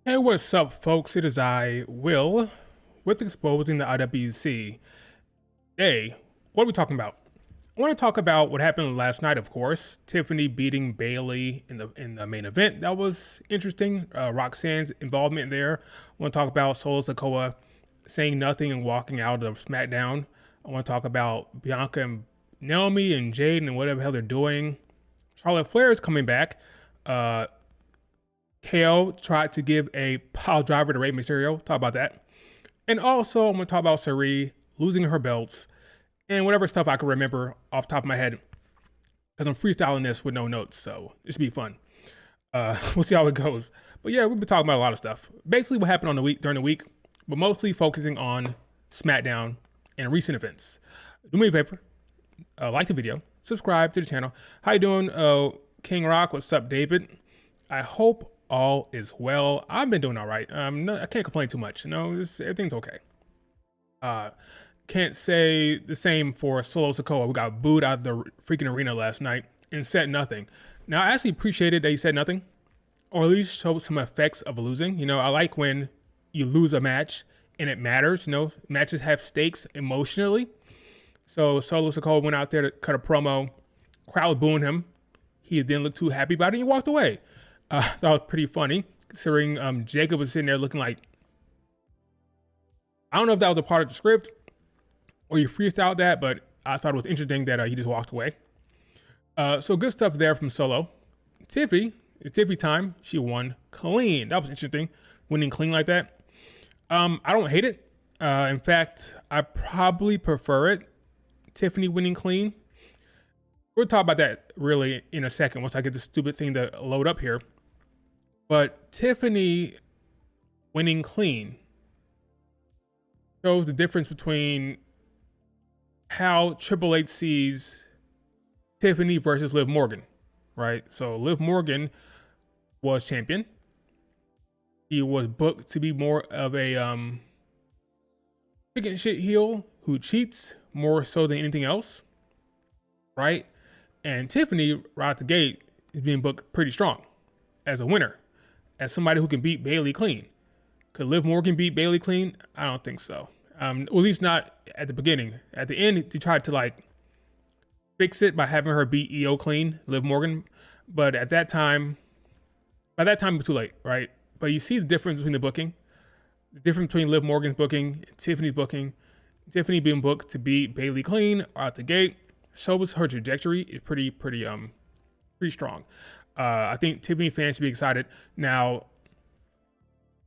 Hey, what's up, folks? It is I, Will, with Exposing the IWC. Hey, what are we talking about? I want to talk about what happened last night, of course. Tiffany beating Bayley in the main event. That was interesting. Roxanne's involvement there. I want to talk about Solo Sikoa saying nothing and walking out of Smackdown. I want to talk about Bianca and Naomi and Jade and whatever the hell they're doing. Charlotte Flair is coming back. KO tried to give a pile driver to Rey Mysterio. Talk about that. And also, I'm going to talk about Sari losing her belts and whatever stuff I can remember off the top of my head. Because I'm freestyling this with no notes, so it should be fun. We'll see how it goes. But yeah, we've been talking about a lot of stuff. Basically, what happened on the week during the week, but mostly focusing on SmackDown and recent events. Do me a favor, like the video, subscribe to the channel. How you doing, King Rock? What's up, David? I hope all is well. I've been doing all right. I can't complain too much. Everything's okay. Can't say the same for Solo Sikoa, who got booed out of the freaking arena last night and said nothing. Now, I actually appreciated that he said nothing, or at least showed some effects of losing. I like when you lose a match and it matters. Matches have stakes emotionally. So Solo Sikoa went out there to cut a promo. Crowd booing him. He didn't look too happy about it. He walked away. That was pretty funny, considering Jacob was sitting there looking like, I don't know if that was a part of the script or you freestyled that, but I thought it was interesting that he just walked away. So good stuff there from Solo. Tiffy, it's Tiffy time. She won clean. That was interesting, winning clean like that. I don't hate it. In fact, I probably prefer it. Tiffany winning clean. We'll talk about that really in a second once I get this stupid thing to load up here. But Tiffany winning clean shows the difference between how Triple H sees Tiffany versus Liv Morgan, right? So Liv Morgan was champion. She was booked to be more of a chicken shit heel who cheats more so than anything else, right? And Tiffany, right out the gate, is being booked pretty strong as a winner, as somebody who can beat Bayley clean. Could Liv Morgan beat Bayley clean? I don't think so. Or at least not at the beginning. At the end, they tried to fix it by having her beat EO clean, Liv Morgan. But at that time, by that time it was too late, right? But you see the difference between the booking, the difference between Liv Morgan's booking and Tiffany's booking. Tiffany being booked to beat Bayley clean out the gate shows her trajectory is pretty strong. I think Tiffany fans should be excited. Now,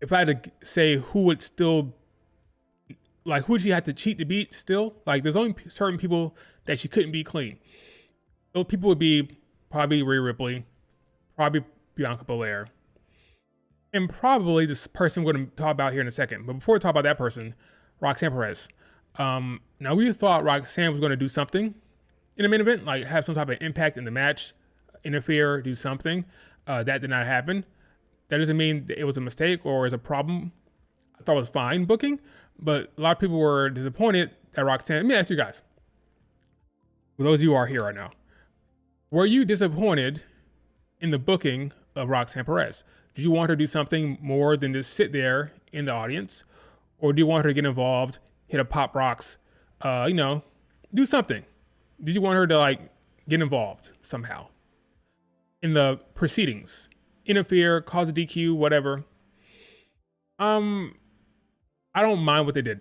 if I had to say who would still, who would she have to cheat to beat still? There's only certain people that she couldn't beat clean. Those people would be probably Rhea Ripley, probably Bianca Belair, and probably this person we're going to talk about here in a second. But before we talk about that person, Roxan Perez. Now, we thought Roxanne was going to do something in the main event, have some type of impact in the match, interfere, do something. That did not happen. That doesn't mean that it was a mistake or is a problem. I thought it was fine booking, but a lot of people were disappointed that Roxanne. Let me ask you guys, for those of you who are here right now, were you disappointed in the booking of Roxanne Perez? Did you want her to do something more than just sit there in the audience, or do you want her to get involved, hit a pop rocks, do something? Did you want her to get involved somehow in the proceedings, interfere, cause a DQ, whatever? I don't mind what they did.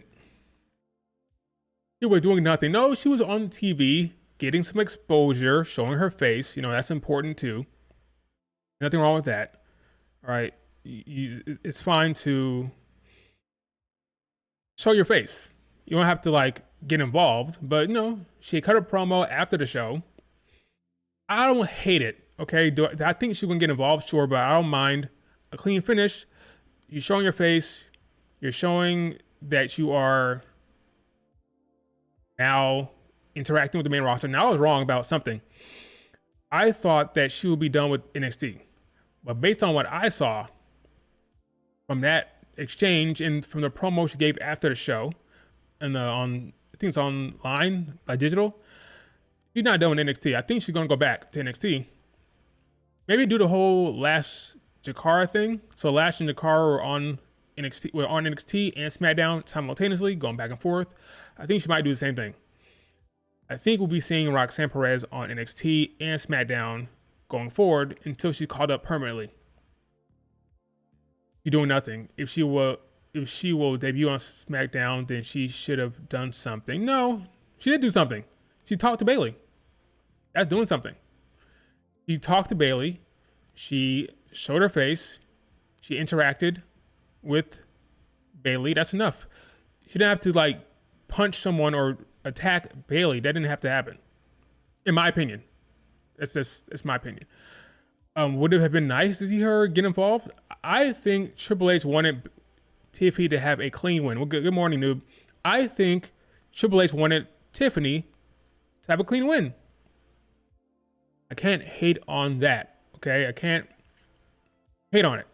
She was doing nothing. No, she was on TV getting some exposure, showing her face. That's important too. Nothing wrong with that. All right, it's fine to show your face. You don't have to get involved, but she cut a promo after the show. I don't hate it. Okay, do I think she's gonna get involved? Sure, but I don't mind a clean finish. You're showing your face. You're showing that you are now interacting with the main roster. Now I was wrong about something. I thought that she would be done with NXT, but based on what I saw from that exchange and from the promo she gave after the show, and I think it's online, digital, she's not done with NXT. I think she's gonna go back to NXT. Maybe do the whole last Jakara thing. So Lash and Jakara were on NXT and SmackDown simultaneously, going back and forth. I think she might do the same thing. I think we'll be seeing Roxan Perez on NXT and SmackDown going forward until she's called up permanently. She's doing nothing. If she will debut on SmackDown, then she should have done something. No, she did do something. She talked to Bayley. That's doing something. She talked to Bayley. She showed her face. She interacted with Bayley. That's enough. She didn't have to like punch someone or attack Bayley. That didn't have to happen, in my opinion. It's my opinion. Would it have been nice to see her get involved? I think Triple H wanted Tiffany to have a clean win. Well, good morning, noob. I think Triple H wanted Tiffany to have a clean win. I can't hate on that, okay? I can't hate on it.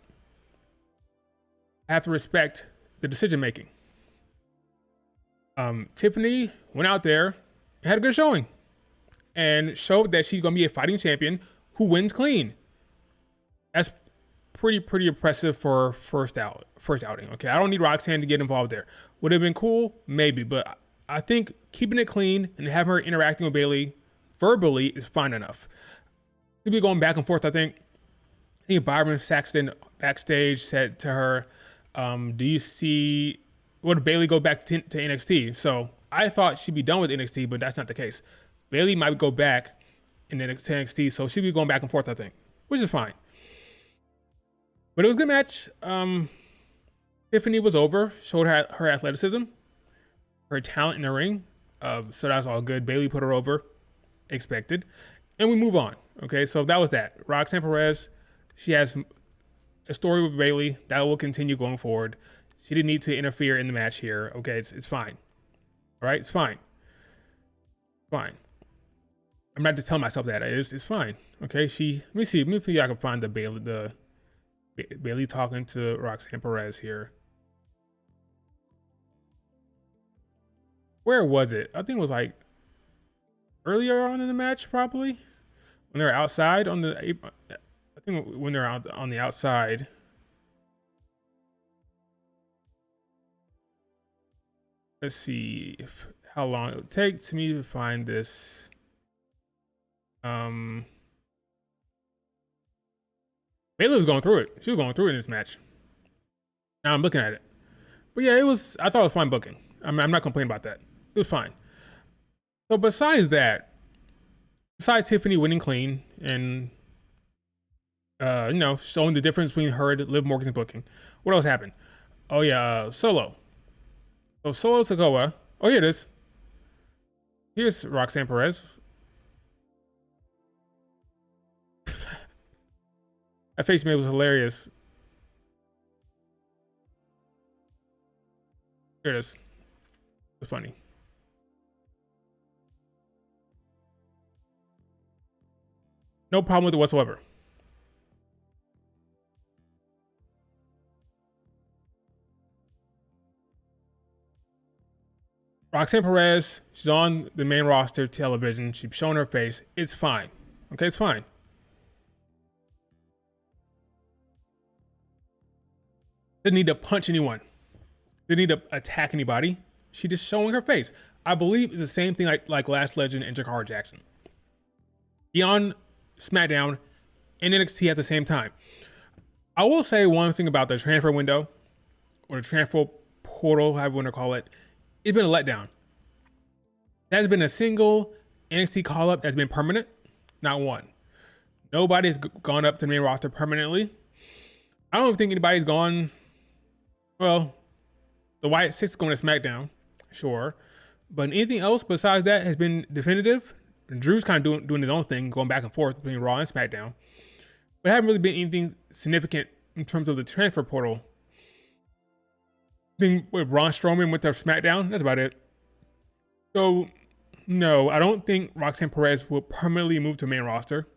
I have to respect the decision making. Tiffany went out there and had a good showing and showed that she's going to be a fighting champion who wins clean. That's pretty impressive for first outing. Okay, I don't need Roxanne to get involved there. Would it have been cool? Maybe, but I think keeping it clean and having her interacting with Bayley verbally is fine enough. To be going back and forth, I think Byron Saxton backstage said to her, do you see, would Bayley go back to NXT? So I thought she'd be done with NXT, but that's not the case. Bayley might go back in NXT, so she'd be going back and forth, I think, which is fine. But it was a good match. Tiffany was over, showed her athleticism, her talent in the ring. So that's all good. Bayley put her over, expected. And we move on. Okay, so that was that. Roxanne Perez, she has a story with Bayley that will continue going forward. She didn't need to interfere in the match here. Okay, it's fine. All right, it's fine. Fine. I'm not just telling myself that. It's fine. Okay, let me see if I can find the Bayley talking to Roxanne Perez here. Where was it? I think it was like earlier on in the match, probably when they're outside on the. I think when they're out on the outside. Let's see how long it would take to me to find this. Bayley was going through it. She was going through it in this match. Now I'm looking at it. But yeah, I thought it was fine booking. I'm not complaining about that. It was fine. So besides Tiffany winning clean and showing the difference between her and Liv Morgan's booking, what else happened? Oh yeah, Solo. So Solo Sikoa. Oh, here it is. Here's Roxanne Perez. That face made was hilarious. Here it is. It's funny. No problem with it whatsoever. Roxanne Perez, she's on the main roster television. She's showing her face. It's fine. Okay, it's fine. Didn't need to punch anyone. Didn't need to attack anybody. She just showing her face. I believe it's the same thing like Last Legend and Jakara Jackson. Beyond SmackDown and NXT at the same time. I will say one thing about the transfer window or the transfer portal, however you want to call it. It's been a letdown. There has been a single NXT call-up that's been permanent. Not one. Nobody's gone up to the main roster permanently. I don't think anybody's gone. Well, the Wyatt Six is going to SmackDown, sure. But anything else besides that has been definitive. Drew's kind of doing his own thing, going back and forth between Raw and SmackDown. But it hasn't really been anything significant in terms of the transfer portal. Thing with Braun Strowman went to SmackDown. That's about it. So, no, I don't think Roxanne Perez will permanently move to main roster.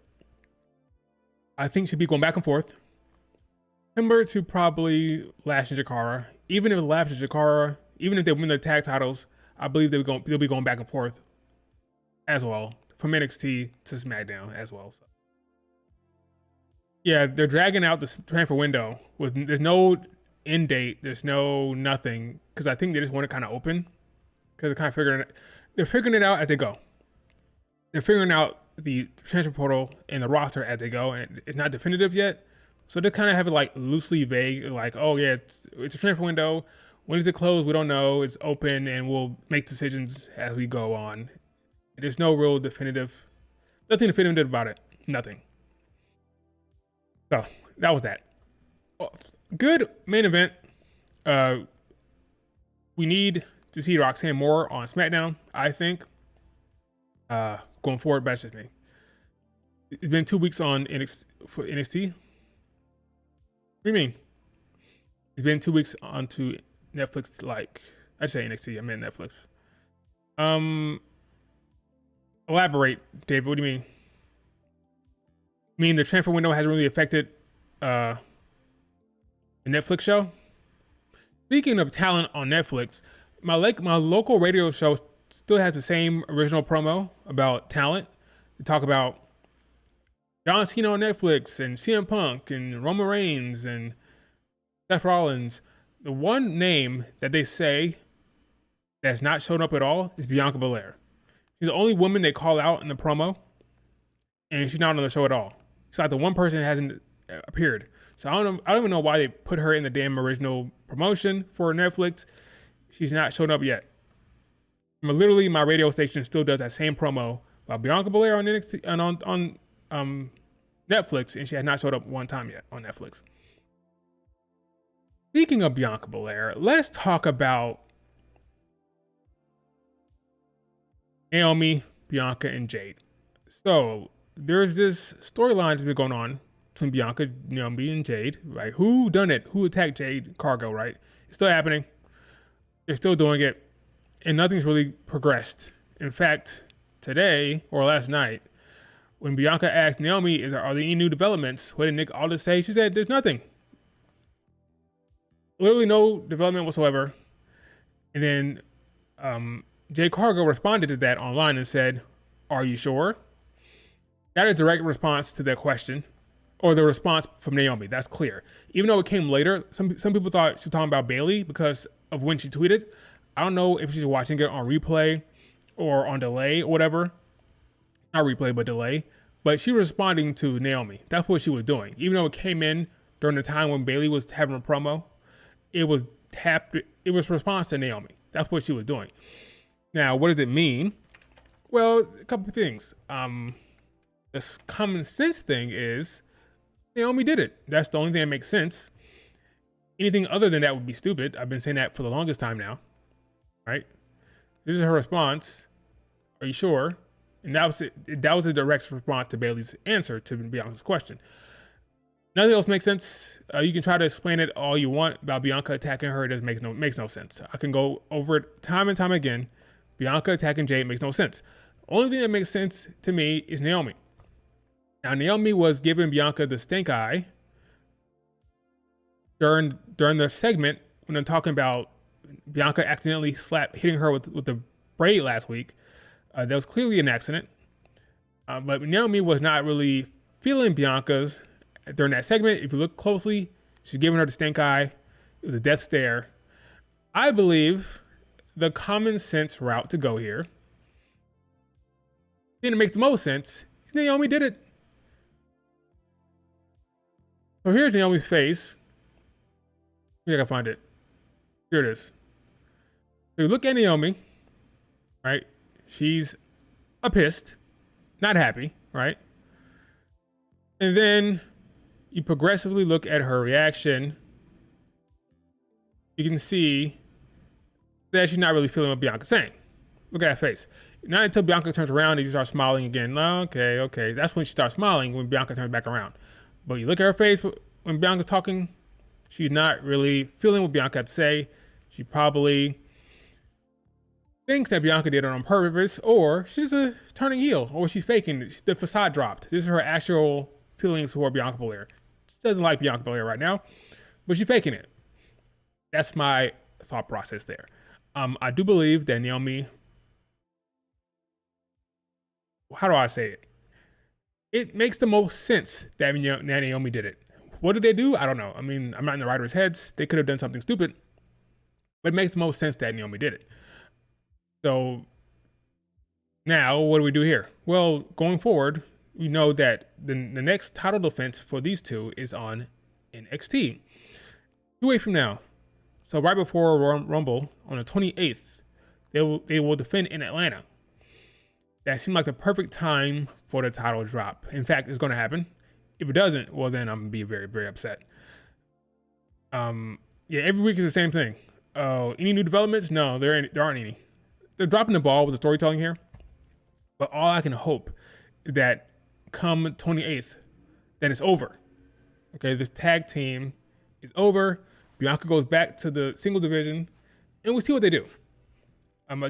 I think she'll be going back and forth. Similar to probably Lash and Jakara. Even if Lash and Jakara, even if they win their tag titles, I believe they'll be going back and forth as well from NXT to SmackDown as well. So. Yeah, they're dragging out the transfer window there's no end date, there's no nothing, because I think they just want it kind of open, because they're figuring it out as they go. They're figuring out the transfer portal and the roster as they go, and it's not definitive yet. So they kind of have it like loosely vague, like, oh yeah, it's a transfer window. When does it close? We don't know. It's open, and we'll make decisions as we go on. There's no real nothing definitive about it. Nothing. So that was that. Good main event. We need to see Roxanne more on SmackDown, I think. Going forward, but that's just me. It's been 2 weeks on for NXT. What do you mean? It's been 2 weeks onto Netflix. Like, I say NXT. I meant Netflix. Elaborate, David. What do you mean? I mean the transfer window hasn't really affected the Netflix show. Speaking of talent on Netflix, my local radio show still has the same original promo about talent. They talk about John Cena on Netflix and CM Punk and Roman Reigns and Seth Rollins. The one name that they say that's not shown up at all is Bianca Belair. She's the only woman they call out in the promo, and she's not on the show at all. She's like the one person that hasn't appeared. So I don't even know why they put her in the damn original promotion for Netflix. She's not shown up yet. Literally, my radio station still does that same promo about Bianca Belair on NXT and on Netflix, and she has not showed up one time yet on Netflix. Speaking of Bianca Belair, let's talk about Naomi, Bianca, and Jade. So there's this storyline that's been going on between Bianca, Naomi, and Jade, right? Who done it? Who attacked Jade Cargo, right? It's still happening. They're still doing it, and nothing's really progressed. In fact, today or last night, when Bianca asked Naomi, are there any new developments? What did Nick Aldis say? She said, there's nothing. Literally no development whatsoever. And then Jade Cargo responded to that online and said, are you sure? That is a direct response to that question, or the response from Naomi. That's clear. Even though it came later, some people thought she was talking about Bayley because of when she tweeted. I don't know if she's watching it on replay or on delay or whatever. Not replay, but delay. But she was responding to Naomi. That's what she was doing. Even though it came in during the time when Bayley was having a promo, it was response to Naomi. That's what she was doing. Now, what does it mean? Well, a couple of things. This common sense thing is Naomi did it. That's the only thing that makes sense. Anything other than that would be stupid. I've been saying that for the longest time now. Right? This is her response. Are you sure? And that was a direct response to Bayley's answer to Bianca's question. Nothing else makes sense. You can try to explain it all you want about Bianca attacking her. It doesn't makes no sense. I can go over it time and time again. Bianca attacking Jade makes no sense. The only thing that makes sense to me is Naomi. Now, Naomi was giving Bianca the stink eye during the segment when I'm talking about Bianca accidentally hitting her with the braid last week. That was clearly an accident. But Naomi was not really feeling Bianca's during that segment. If you look closely, she's giving her the stink eye. It was a death stare. I believe the common sense route to go here, and it makes the most sense, Naomi did it. So here's Naomi's face. Maybe I can find it. Here it is. So you look at Naomi, right? She's pissed, not happy, right? And then you progressively look at her reaction. You can see that she's not really feeling what Bianca's saying. Look at that face. Not until Bianca turns around and she starts smiling again. Okay. That's when she starts smiling, when Bianca turns back around. But you look at her face when Bianca's talking, she's not really feeling what Bianca had to say. She probably thinks that Bianca did it on purpose, or she's turning heel, or she's faking. The facade dropped. This is her actual feelings toward Bianca Belair. She doesn't like Bianca Belair right now, but she's faking it. That's my thought process there. I do believe that Naomi, how do I say it? It makes the most sense that Naomi did it. What did they do? I don't know. I mean, I'm not in the writer's heads. They could have done something stupid, but it makes the most sense that Naomi did it. So now, what do we do here? Well, going forward, we know that the next title defense for these two is on NXT. 2 weeks from now. So right before Rumble on the 28th, they will defend in Atlanta. That seemed like the perfect time for the title drop. In fact, it's going to happen. If it doesn't, well, then I'm going to be very, very upset. Yeah, every week is the same thing. Any new developments? No, there aren't any. They're dropping the ball with the storytelling here. But all I can hope is that come 28th, then it's over. Okay, this tag team is over. Bianca goes back to the single division, and we'll see what they do.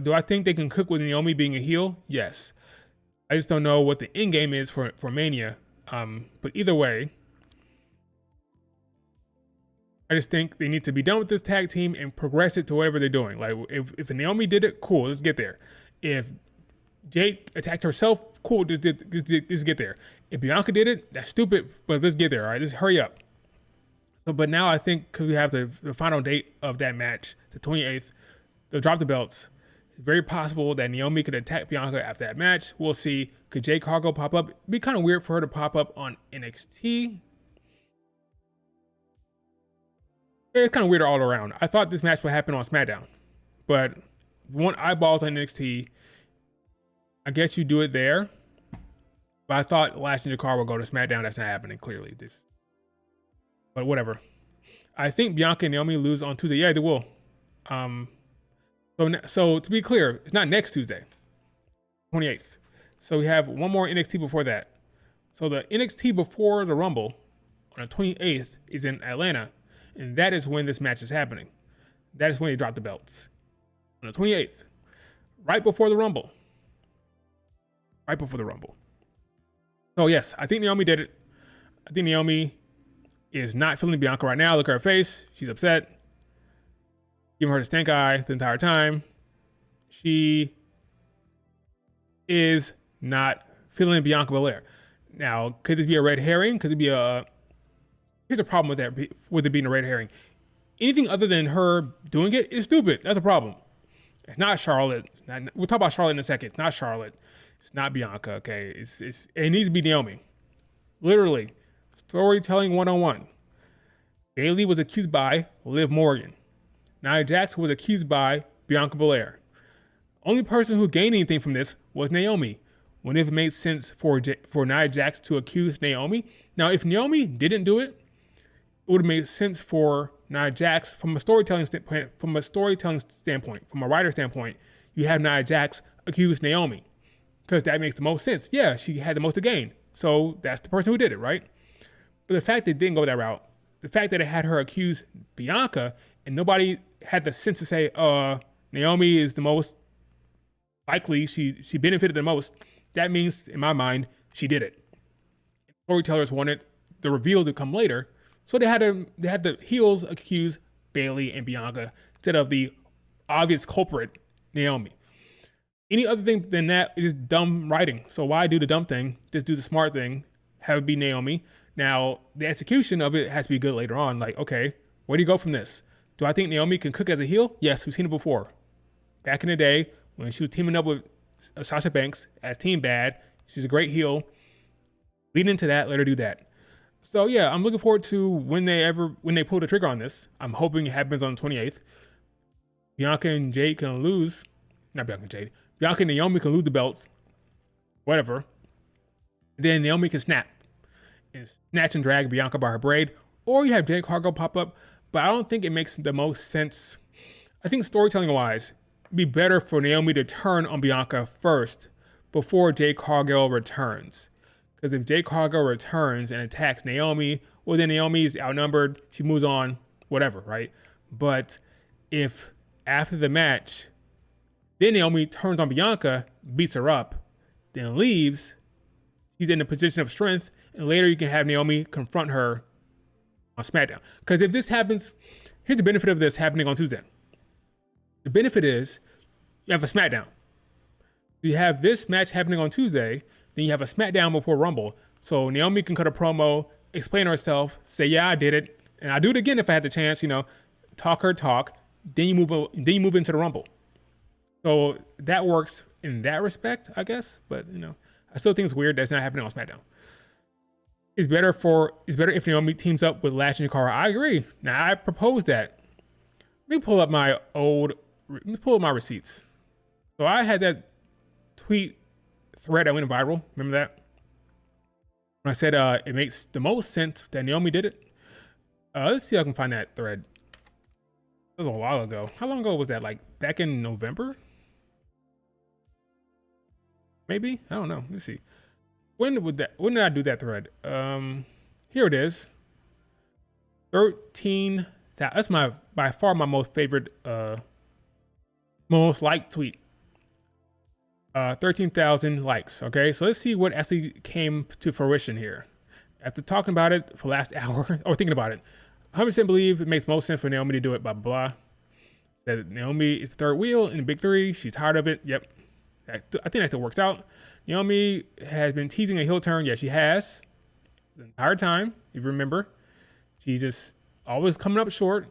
Do I think they can cook with Naomi being a heel? Yes. I just don't know what the end game is for Mania. But either way, I just think they need to be done with this tag team and progress it to whatever they're doing. Like, if Naomi did it, cool, let's get there. If Jade attacked herself, cool, just get there. If Bianca did it, that's stupid, but let's get there, all right? Just hurry up. So, but now I think because we have the final date of that match, the 28th, they'll drop the belts. It's very possible that Naomi could attack Bianca after that match. We'll see. Could Jade Cargill pop up? It'd be kind of weird for her to pop up on NXT. It's kind of weird all around. I thought this match would happen on Smackdown, but if you want eyeballs on NXT, I guess you do it there. But I thought Lash in the car would go to Smackdown. That's not happening, clearly. But whatever. I think Bianca and Naomi lose on Tuesday. Yeah, they will. So to be clear, it's not next Tuesday, 28th. So we have one more NXT before that. So the NXT before the Rumble on the 28th is in Atlanta, and that is when this match is happening. That is when they drop the belts. On the 28th, right before the Rumble. Right before the Rumble. So yes, I think Naomi did it. I think Naomi is not feeling Bianca right now. Look at her face. She's upset. Giving her the stink eye the entire time. She is not feeling Bianca Belair. Now, could this be a red herring? Could it be a... Here's a problem with that, with it being a red herring. Anything other than her doing it is stupid. That's a problem. It's not Charlotte. We'll talk about Charlotte in a second. It's not Charlotte. It's not Bianca, okay? It needs to be Naomi. Literally. Storytelling 101. Bayley was accused by Liv Morgan. Nia Jax was accused by Bianca Belair. Only person who gained anything from this was Naomi. Wouldn't it have made sense for Nia Jax to accuse Naomi? Now, if Naomi didn't do it, it would have made sense for Nia Jax from a storytelling standpoint, from a writer standpoint. You have Nia Jax accuse Naomi because that makes the most sense. Yeah, she had the most to gain, so that's the person who did it, right? But the fact that it didn't go that route, the fact that it had her accuse Bianca and nobody had the sense to say, Naomi is the most likely, she benefited the most, that means, in my mind, she did it. Storytellers wanted the reveal to come later, so they had the heels accuse Bayley and Bianca instead of the obvious culprit, Naomi. Any other thing than that is just dumb writing. So why do the dumb thing? Just do the smart thing, have it be Naomi. Now, the execution of it has to be good later on. Like, okay, where do you go from this? Do I think Naomi can cook as a heel? Yes, we've seen it before. Back in the day, when she was teaming up with Sasha Banks as Team Bad, she's a great heel. Leading into that, let her do that. So yeah, I'm looking forward to when they pull the trigger on this. I'm hoping it happens on the 28th. Bianca and Jade can lose. Not Bianca and Jade. Bianca and Naomi can lose the belts. Whatever. Then Naomi can snap and snatch and drag Bianca by her braid. Or you have Jade Cargill pop up. But I don't think it makes the most sense. I think storytelling-wise, it'd be better for Naomi to turn on Bianca first before Jade Cargill returns. Because if Jade Cargill returns and attacks Naomi, well, then Naomi's outnumbered. She moves on, whatever, right? But if after the match, then Naomi turns on Bianca, beats her up, then leaves, she's in a position of strength, and later you can have Naomi confront her on SmackDown. Because if this happens, here's the benefit of this happening on Tuesday. The benefit is you have a SmackDown. You have this match happening on Tuesday, then you have a SmackDown before Rumble. So Naomi can cut a promo, explain herself, say, yeah, I did it. And I'd do it again if I had the chance, talk her talk. Then you move into the Rumble. So that works in that respect, I guess. But, I still think it's weird that's not happening on SmackDown. It's better if Naomi teams up with Lash and Jakara. I agree. Now, I proposed that. Let me pull up my receipts. So I had that tweet thread that went viral. Remember that? When I said it makes the most sense that Naomi did it. Let's see if I can find that thread. That was a while ago. How long ago was that? Like back in November? Maybe? I don't know. Let's see. When did I do that thread? Here it is. 13,000. That's by far my most favorite, most liked tweet. 13,000 likes. Okay, so let's see what actually came to fruition here. After talking about it for the last hour, or thinking about it, 100% believe it makes most sense for Naomi to do it, blah, blah, blah. Said Naomi is the third wheel in the big three. She's tired of it. Yep. I think that still works out. Naomi has been teasing a heel turn. Yeah, she has. The entire time, if you remember. She's just always coming up short.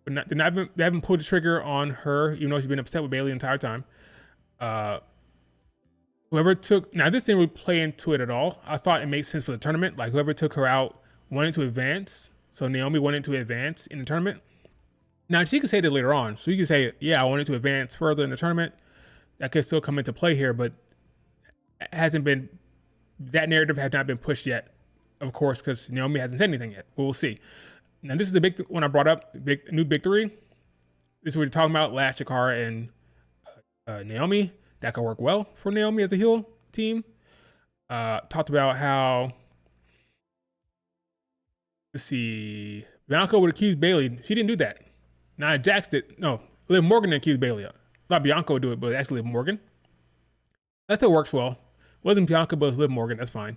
But they haven't pulled the trigger on her, even though she's been upset with Bayley the entire time. Whoever took... Now, this didn't really play into it at all. I thought it made sense for the tournament. Like, whoever took her out wanted to advance. So Naomi wanted to advance in the tournament. Now, she could say that later on. So you could say, yeah, I wanted to advance further in the tournament. That could still come into play here, but it hasn't been... That narrative has not been pushed yet, of course, because Naomi hasn't said anything yet. But we'll see. Now, this is the big one I brought up, new big three. This is what we're talking about, Lash, Jakara, and Naomi. That could work well for Naomi as a heel team. Talked about how... Let's see. Bianca would accuse Bayley. She didn't do that. Now, Jax did. No, Liv Morgan accused Bayley. I thought Bianca would do it, but it's actually Liv Morgan. That still works well. It wasn't Bianca, but it was Liv Morgan. That's fine.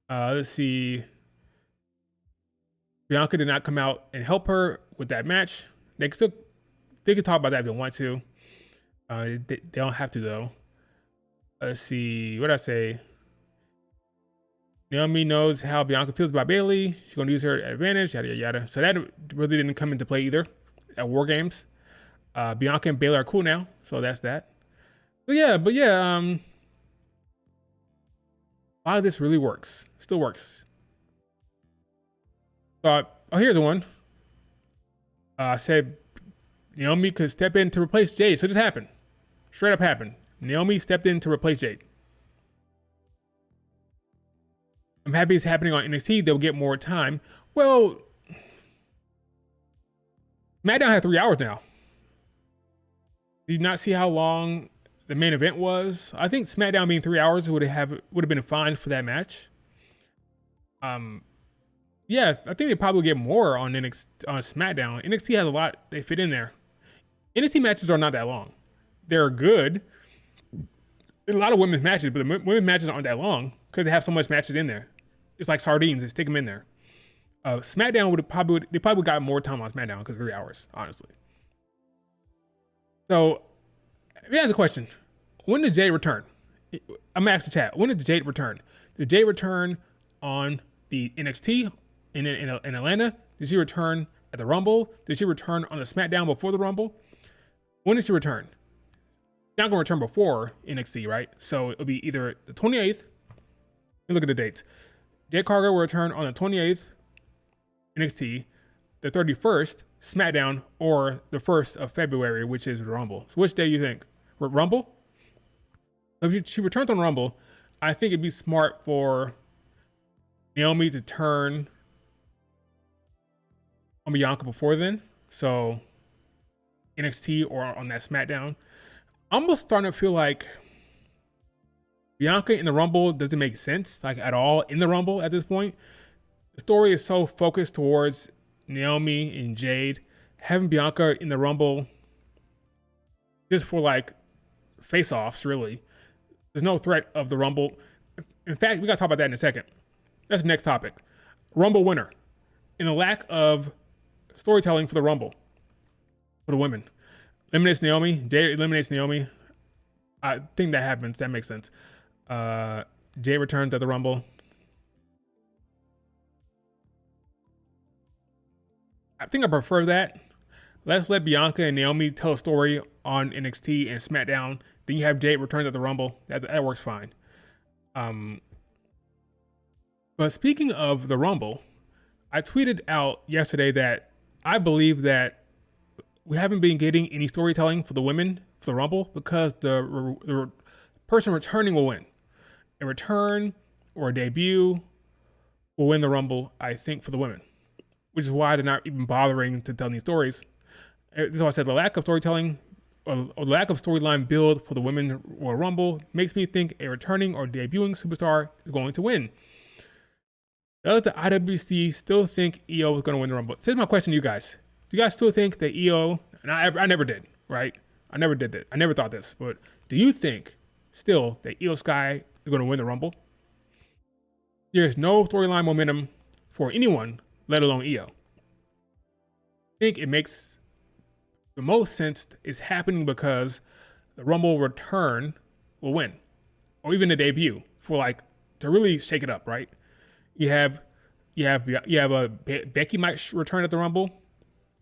Let's see. Bianca did not come out and help her with that match. They could talk about that if they want to. They don't have to, though. Let's see. What did I say? Naomi knows how Bianca feels about Bayley. She's going to use her advantage, yada, yada, yada. So that really didn't come into play either at War Games. Bianca and Bayley are cool now, so that's that. But yeah, a lot of this really works. Still works. Here's one. I said Naomi could step in to replace Jade. So it just happened. Straight up happened. Naomi stepped in to replace Jade. I'm happy it's happening on NXT. They'll get more time. Well, SmackDown had 3 hours now. Did you not see how long the main event was? I think SmackDown being 3 hours would have been fine for that match. Yeah, I think they probably get more on SmackDown. NXT has a lot they fit in there. NXT matches are not that long. They're good. There's a lot of women's matches, but the women's matches aren't that long because they have so much matches in there. It's like sardines. They stick them in there. SmackDown they probably got more time on SmackDown because 3 hours, honestly. So, let me ask a question. When did Jade return? I'm gonna ask the chat. When did Jade return? Did Jade return on the NXT in Atlanta? Did she return at the Rumble? Did she return on the SmackDown before the Rumble? When did she return? She's not gonna return before NXT, right? So it'll be either the 28th. Let me look at the dates. Jade Cargill will return on the 28th NXT, the 31st SmackDown, or the 1st of February, which is Rumble. So which day do you think? Rumble? If she returns on Rumble, I think it'd be smart for Naomi to turn on Bianca before then. So NXT or on that SmackDown. I'm almost starting to feel like Bianca in the Rumble doesn't make sense, like at all in the Rumble at this point. The story is so focused towards Naomi and Jade. Having Bianca in the Rumble just for like face-offs, really. There's no threat of the Rumble. In fact, we got to talk about that in a second. That's the next topic. Rumble winner. In the lack of storytelling for the Rumble, for the women. Eliminates Naomi. Jade eliminates Naomi. I think that happens. That makes sense. Jade returns at the Rumble. I think I prefer that. Let's let Bianca and Naomi tell a story on NXT and SmackDown. Then you have Jade returns at the Rumble. That works fine. But speaking of the Rumble, I tweeted out yesterday that I believe that we haven't been getting any storytelling for the women for the Rumble because the person returning will win. A return or a debut will win the Rumble, I think, for the women, which is why they're not even bothering to tell these stories. This is why I said the lack of storytelling or lack of storyline build for the women Royal Rumble makes me think a returning or debuting superstar is going to win. Does the IWC still think EO is going to win the Rumble? This is my question to you guys. Do you guys still think that EO, and I never did, right? I never did that. I never thought this, but do you think still that EO Sky is going to win the Rumble? There's no storyline momentum for anyone, let alone EO. I think it makes the most sense is happening because the Rumble return will win, or even the debut to really shake it up, right? You have a Becky might return at the Rumble,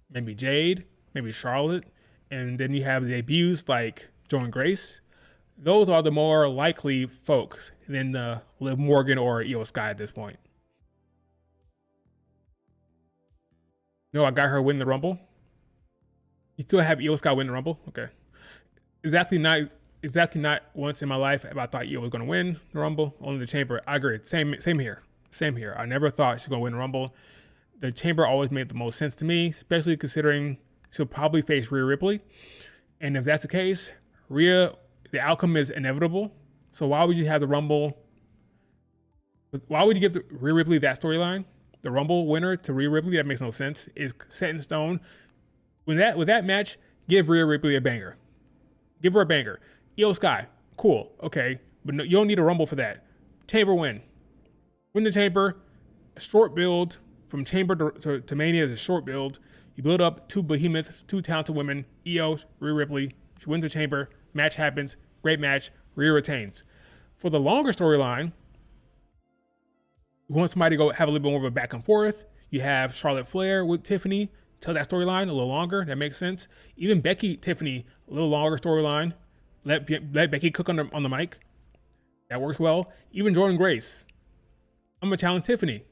maybe Jade, maybe Charlotte, and then you have the debuts like Jordynne Grace. Those are the more likely folks than Liv Morgan or Io Sky at this point. No, I got her winning the Rumble. You still have Io Sky win the Rumble? Okay. Exactly not once in my life have I thought Io was going to win the Rumble. Only the Chamber. I agree. Same here. I never thought she's going to win the Rumble. The Chamber always made the most sense to me, especially considering she'll probably face Rhea Ripley. And if that's the case, the outcome is inevitable. So why would you have the Rumble? Why would you give Rhea Ripley that storyline? The Rumble winner to Rhea Ripley? That makes no sense. It's set in stone. With that match, give Rhea Ripley a banger. Give her a banger. Io Sky, cool, okay, but no, you don't need a Rumble for that. Chamber win. Win the Chamber. A short build from Chamber to Mania is a short build. You build up two behemoths, two talented women. Io, Rhea Ripley. She wins the Chamber. Match happens. Great match. Rhea retains. For the longer storyline, you want somebody to go have a little bit more of a back and forth. You have Charlotte Flair with Tiffany. Tell that storyline a little longer. That makes sense. Even Becky, Tiffany, a little longer storyline. Let Becky cook on the mic. That works well. Even Jordynne Grace. I'm gonna challenge Tiffany.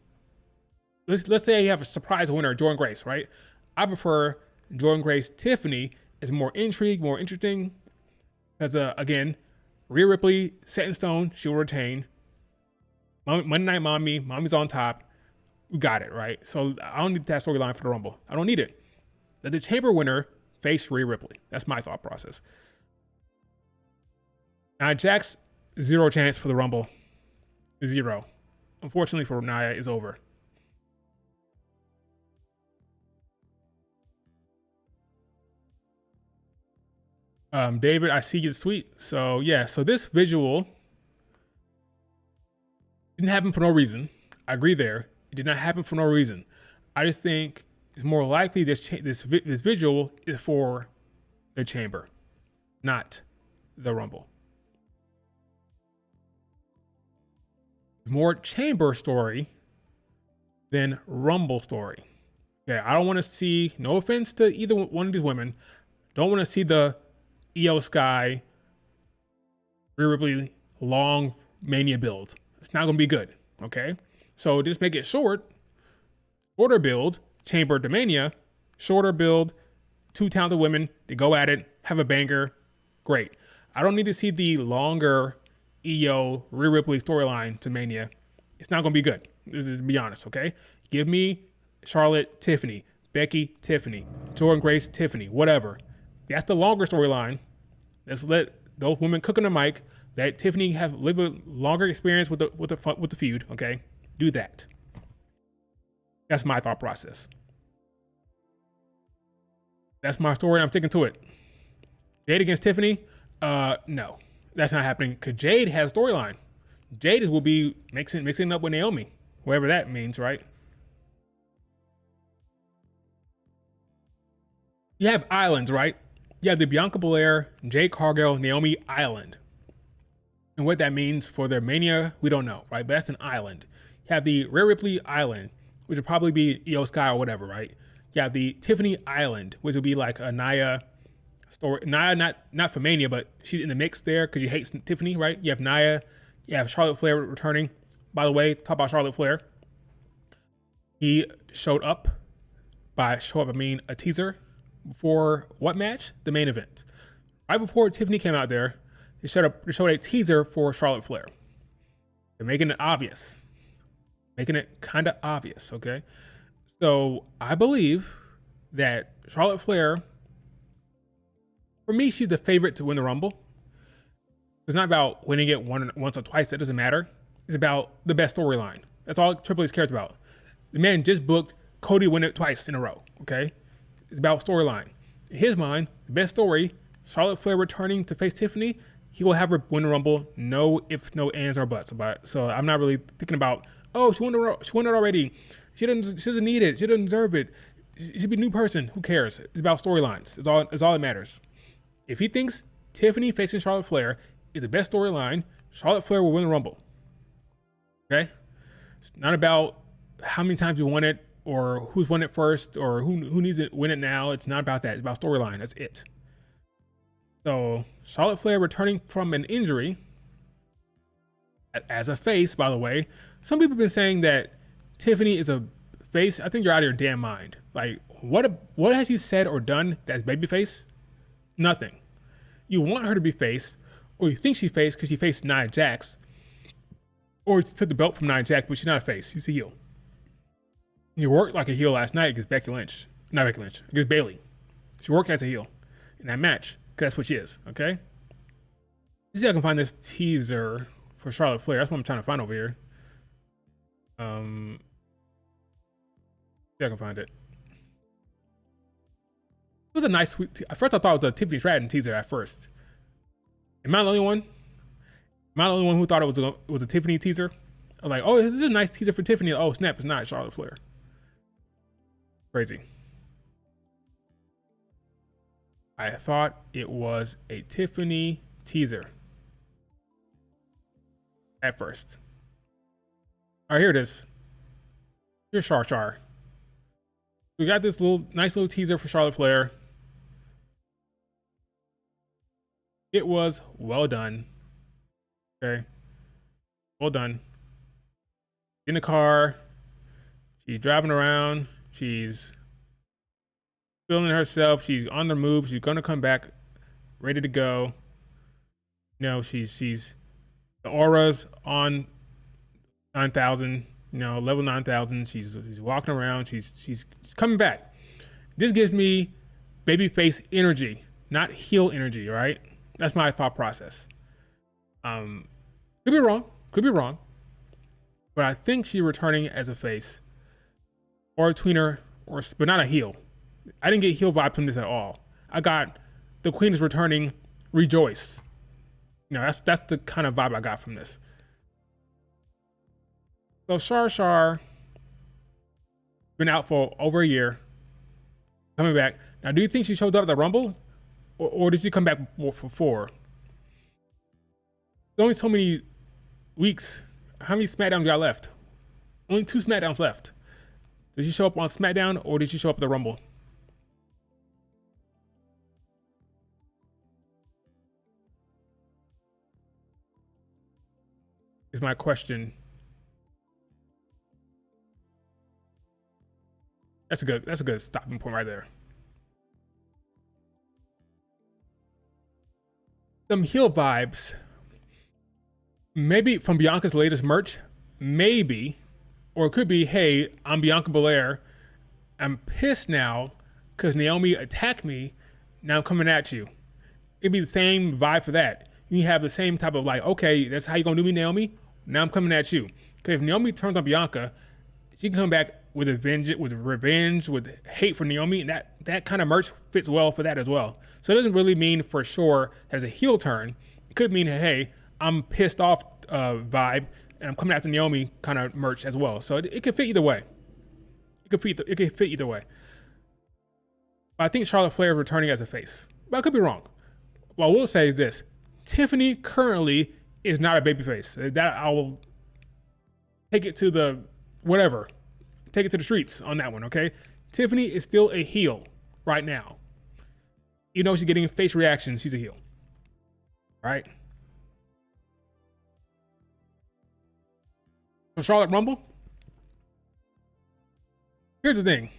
Let's say you have a surprise winner, Jordynne Grace, right? I prefer Jordynne Grace. Tiffany is more intrigue, more interesting. Because again, Rhea Ripley set in stone. She will retain. Monday Night Mommy's on top. We got it, right? So I don't need that storyline for the Rumble. I don't need it. Let the Chamber winner face Rhea Ripley. That's my thought process. Now, Jax, 0 chance for the Rumble. 0. Unfortunately for Nia, it's over. David, I see your tweet. So yeah, so this visual didn't happen for no reason. I agree there. It did not happen for no reason. I just think it's more likely this visual is for the Chamber, not the Rumble. More Chamber story than Rumble story. Yeah, I don't want to see, no offense to either one of these women, don't want to see the Io Sky, Rhea Ripley long Mania build. It's not going to be good, okay? So just make it shorter build, Chamber to Mania, shorter build, 2 talented women, they go at it, have a banger, great. I don't need to see the longer EO Rhea Ripley storyline to Mania. It's not going to be good. Let's be honest, okay? Give me Charlotte, Tiffany, Becky, Tiffany, Jordynne Grace, Tiffany, whatever. That's the longer storyline. Let's let those women cook on the mic. Let Tiffany have a little bit longer experience with the feud, okay? Do that. That's my thought process. That's my story. I'm sticking to it. Jade against Tiffany? No, that's not happening. Cause Jade has a storyline. Jade will be mixing up with Naomi, whatever that means, right? You have islands, right? You have the Bianca Belair, Jade Cargill, Naomi island. And what that means for their Mania, we don't know, right? But that's an island. You have the Rhea Ripley Island, which would probably be Io Sky or whatever, right? You have the Tiffany Island, which would be like a Nia story. Nia, not for Mania, but she's in the mix there because you hate Tiffany, right? You have Nia, you have Charlotte Flair returning. By the way, talk about Charlotte Flair. He showed up. By show up, I mean a teaser for what match? The main event. Right before Tiffany came out there, they showed a teaser for Charlotte Flair. They're making it obvious. Making it kind of obvious, okay? So I believe that Charlotte Flair, for me, she's the favorite to win the Rumble. It's not about winning it once or twice. That doesn't matter. It's about the best storyline. That's all Triple H cares about. The man just booked Cody win it twice in a row, okay? It's about storyline. In his mind, the best story, Charlotte Flair returning to face Tiffany, he will have her win the Rumble, no ifs, no ands, or buts about it. So I'm not really thinking about, oh, she won it already. She doesn't need it. She doesn't deserve it. She should be a new person. Who cares? It's about storylines. It's all that matters. If he thinks Tiffany facing Charlotte Flair is the best storyline, Charlotte Flair will win the Rumble. Okay? It's not about how many times you won it or who's won it first or who needs to win it now. It's not about that. It's about storyline. That's it. So Charlotte Flair returning from an injury as a face, by the way. Some people have been saying that Tiffany is a face. I think you're out of your damn mind. Like, what has she said or done that's babyface? Nothing. You want her to be face, or you think she's face because she faced Nia Jax, or took the belt from Nia Jax, but she's not a face. She's a heel. You worked like a heel last night against Becky Lynch. Not Becky Lynch, against Bayley. She worked as a heel in that match. That's what she is, okay? Let's see if I can find this teaser for Charlotte Flair. That's what I'm trying to find over here. See if I can find it. It was a nice, sweet. At first, I thought it was a Tiffany Stratton teaser at first. Am I the only one? Am I the only one who thought it was a Tiffany teaser? I was like, oh, this is a nice teaser for Tiffany. Oh, snap, it's not Charlotte Flair. Crazy. I thought it was a Tiffany teaser at first. All right, here it is. Here's Char. We got this nice little teaser for Charlotte Flair. It was well done. Okay. Well done. In the car. She's driving around. She's feeling herself. She's on the move. She's gonna come back, ready to go. You know, she's the aura's on 9,000. You know, level 9,000. She's walking around. She's coming back. This gives me babyface energy, not heel energy. Right? That's my thought process. Could be wrong, but I think she's returning as a face or a tweener, but not a heel. I didn't get heel vibes from this at all. I got the queen is returning, rejoice. You know, that's the kind of vibe I got from this. So Char been out for over a year, coming back. Now, do you think she showed up at the Rumble, or did she come back for 4? There's only so many weeks. How many Smackdowns got left? Only 2 Smackdowns left. Did she show up on Smackdown, or did she show up at the Rumble? Is my question. That's a good stopping point right there. Some heel vibes. Maybe from Bianca's latest merch. Maybe. Or it could be, hey, I'm Bianca Belair. I'm pissed now because Naomi attacked me. Now I'm coming at you. It'd be the same vibe for that. You have the same type of like, okay, that's how you gonna do me, Naomi? Now I'm coming at you. Because if Naomi turns on Bianca, she can come back with revenge, with hate for Naomi, and that kind of merch fits well for that as well. So it doesn't really mean for sure there's a heel turn. It could mean, hey, I'm pissed off vibe, and I'm coming after Naomi kind of merch as well. So it could fit either way. It could fit either way. But I think Charlotte Flair returning as a face. But I could be wrong. What I will say is this. Tiffany currently is not a babyface. That I will take it to the whatever. Take it to the streets on that one, okay? Tiffany is still a heel right now. You know she's getting face reactions. She's a heel. Right? So Charlotte Rumble. Here's the thing.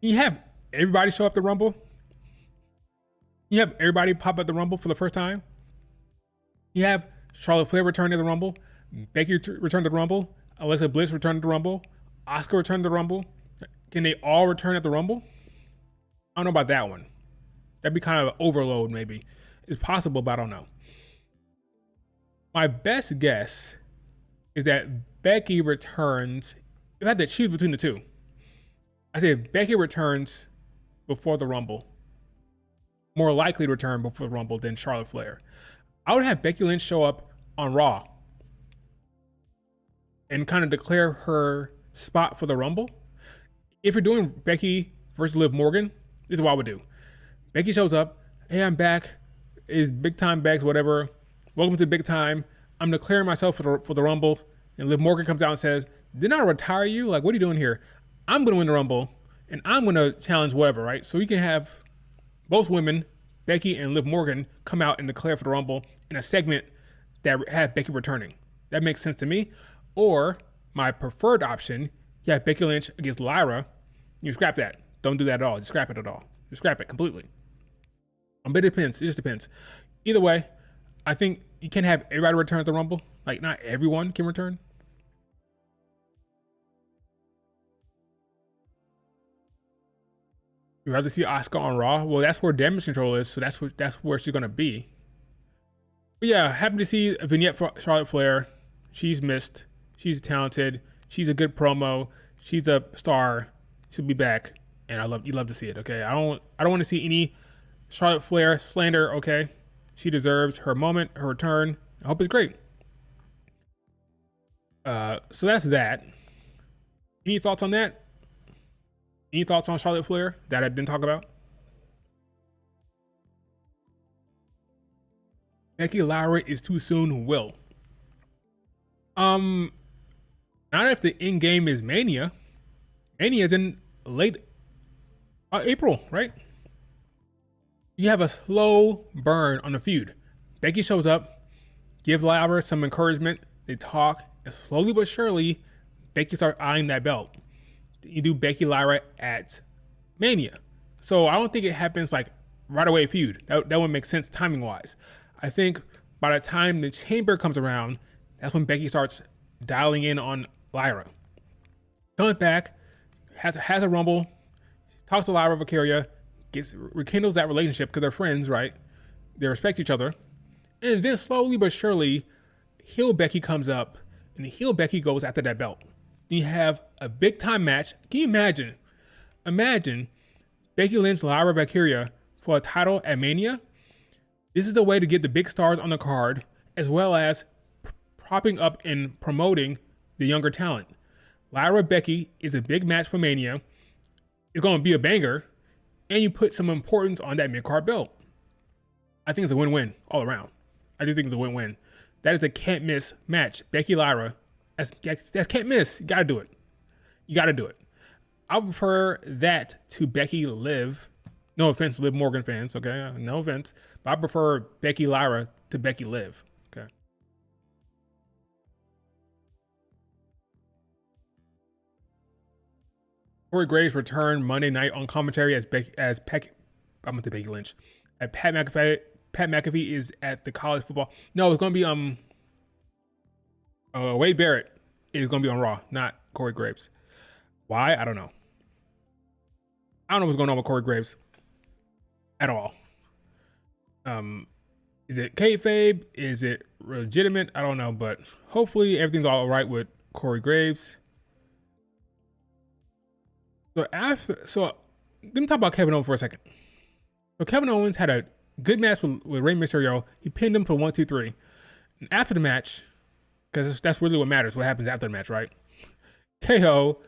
You have everybody show up to Rumble. You have everybody pop up the Rumble for the first time. You have Charlotte Flair return to the Rumble. Becky return to the Rumble. Alexa Bliss return to the Rumble. Asuka return to the Rumble. Can they all return at the Rumble? I don't know about that one. That'd be kind of an overload, maybe. It's possible, but I don't know. My best guess is that Becky returns. If I had to choose between the two, I say Becky returns before the Rumble. More likely to return before the Rumble than Charlotte Flair. I would have Becky Lynch show up on Raw and kind of declare her spot for the Rumble. If you're doing Becky versus Liv Morgan, this is what I would do. Becky shows up. Hey, I'm back. Is big time bags, whatever. Welcome to big time. I'm declaring myself for the Rumble. And Liv Morgan comes out and says, didn't I retire you? Like, what are you doing here? I'm going to win the Rumble and I'm going to challenge whatever, right? So you can have both women, Becky and Liv Morgan, come out and declare for the Rumble in a segment that have Becky returning. That makes sense to me. Or my preferred option, you have Becky Lynch against Lyra. You scrap that. Don't do that at all. Just scrap it at all. Just scrap it completely. But it depends. It just depends. Either way, I think you can have everybody return at the Rumble. Like, not everyone can return. You'd rather see Asuka on Raw? Well, that's where Damage Control is, so that's where she's gonna be. But yeah, happy to see a vignette for Charlotte Flair. She's missed. She's talented. She's a good promo. She's a star. She'll be back, and you love to see it. Okay, I don't want to see any Charlotte Flair slander. Okay, she deserves her moment, her return. I hope it's great. So that's that. Any thoughts on that? Any thoughts on Charlotte Flair that I didn't talk about? Becky Lyra is too soon. Will. Not if the end game is Mania. Mania is in late April, right? You have a slow burn on the feud. Becky shows up, give Lyra some encouragement. They talk, and slowly but surely, Becky starts eyeing that belt. You do Becky Lyra at Mania. So I don't think it happens like right away feud. That would make sense timing wise. I think by the time the Chamber comes around, that's when Becky starts dialing in on Lyra. Comes back, has a Rumble, talks to Lyra Valkyria, rekindles that relationship because they're friends, right? They respect each other. And then slowly but surely, heel Becky comes up and heel Becky goes after that belt. You have a big time match. Can you imagine? Imagine Becky Lynch, Lyra Valkyria for a title at Mania. This is a way to get the big stars on the card, as well as propping up and promoting the younger talent. Lyra Becky is a big match for Mania. It's going to be a banger, and you put some importance on that mid-card belt. I think it's a win-win all around. I just think it's a win-win. That is a can't-miss match. Becky Lyra. That's can't miss. You gotta do it. You gotta do it. I prefer that to Becky Liv. No offense, Liv Morgan fans, okay? No offense. But I prefer Becky Lyra to Becky Liv, okay? Corey Graves returned Monday night on commentary as Becky Lynch. Pat McAfee is at the college football. No, it's gonna be Wade Barrett is going to be on Raw, not Corey Graves. Why? I don't know. I don't know what's going on with Corey Graves at all. Is it kayfabe? Is it legitimate? I don't know, but hopefully everything's all right with Corey Graves. So let me talk about Kevin Owens for a second. So Kevin Owens had a good match with Rey Mysterio. He pinned him for 1, 2, 3. And after the match, because that's really what matters, what happens after the match, right? KO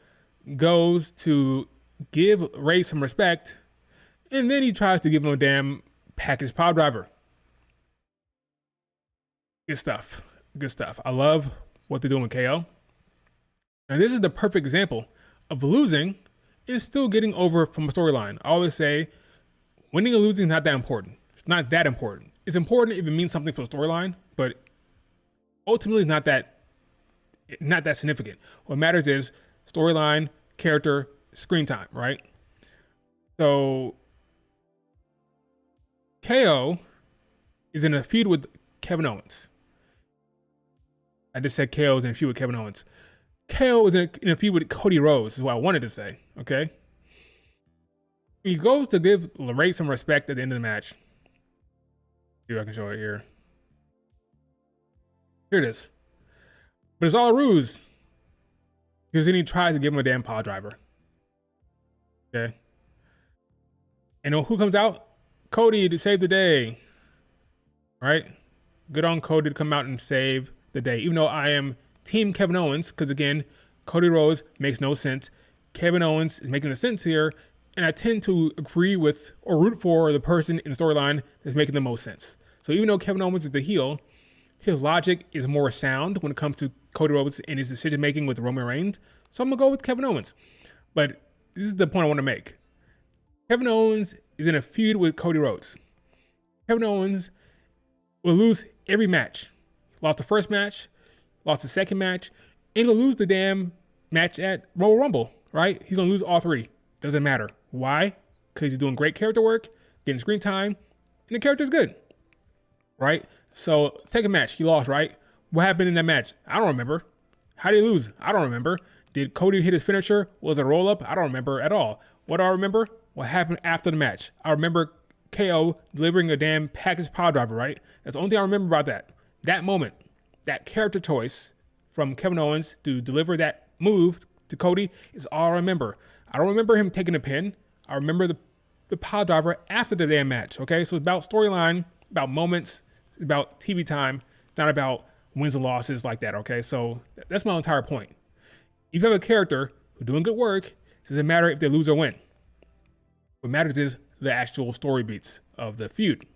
goes to give Ray some respect, and then he tries to give him a damn package pile driver. Good stuff. Good stuff. I love what they're doing with KO. And this is the perfect example of losing and still getting over from a storyline. I always say winning or losing is not that important. It's not that important. It's important if it means something for the storyline, but ultimately it's not that significant. What matters is storyline, character, screen time, right? So KO is in a feud with Kevin Owens. I just said KO is in a feud with Kevin Owens. KO is in a feud with Cody Rhodes, is what I wanted to say, okay? He goes to give Ray some respect at the end of the match. See if I can show it here. Here it is. But it's all a ruse. Because then he tries to give him a damn pile driver. Okay? And who comes out? Cody to save the day. Right? Good on Cody to come out and save the day. Even though I am Team Kevin Owens, because again, Cody Rhodes makes no sense. Kevin Owens is making the sense here, and I tend to agree with or root for the person in the storyline that's making the most sense. So even though Kevin Owens is the heel, his logic is more sound when it comes to Cody Rhodes and his decision making with Roman Reigns. So I'm gonna go with Kevin Owens. But this is the point I want to make. Kevin Owens is in a feud with Cody Rhodes. Kevin Owens will lose every match. Lost the first match, lost the second match, and he'll lose the damn match at Royal Rumble, right? He's going to lose all three. Doesn't matter. Why? Because he's doing great character work, getting screen time, and the character's good, right? So, second match, he lost, right? What happened in that match? I don't remember. How did he lose? I don't remember. Did Cody hit his finisher? Was it a roll-up? I don't remember at all. What do I remember? What happened after the match? I remember KO delivering a damn package power driver, right? That's the only thing I remember about that. That moment, that character choice from Kevin Owens to deliver that move to Cody is all I remember. I don't remember him taking a pin. I remember the power driver after the damn match, okay? So it's about storyline, about moments, it's about TV time. It's not about wins and losses like that, okay? So that's my entire point. If you have a character who's doing good work, it doesn't matter if they lose or win. What matters is the actual story beats of the feud.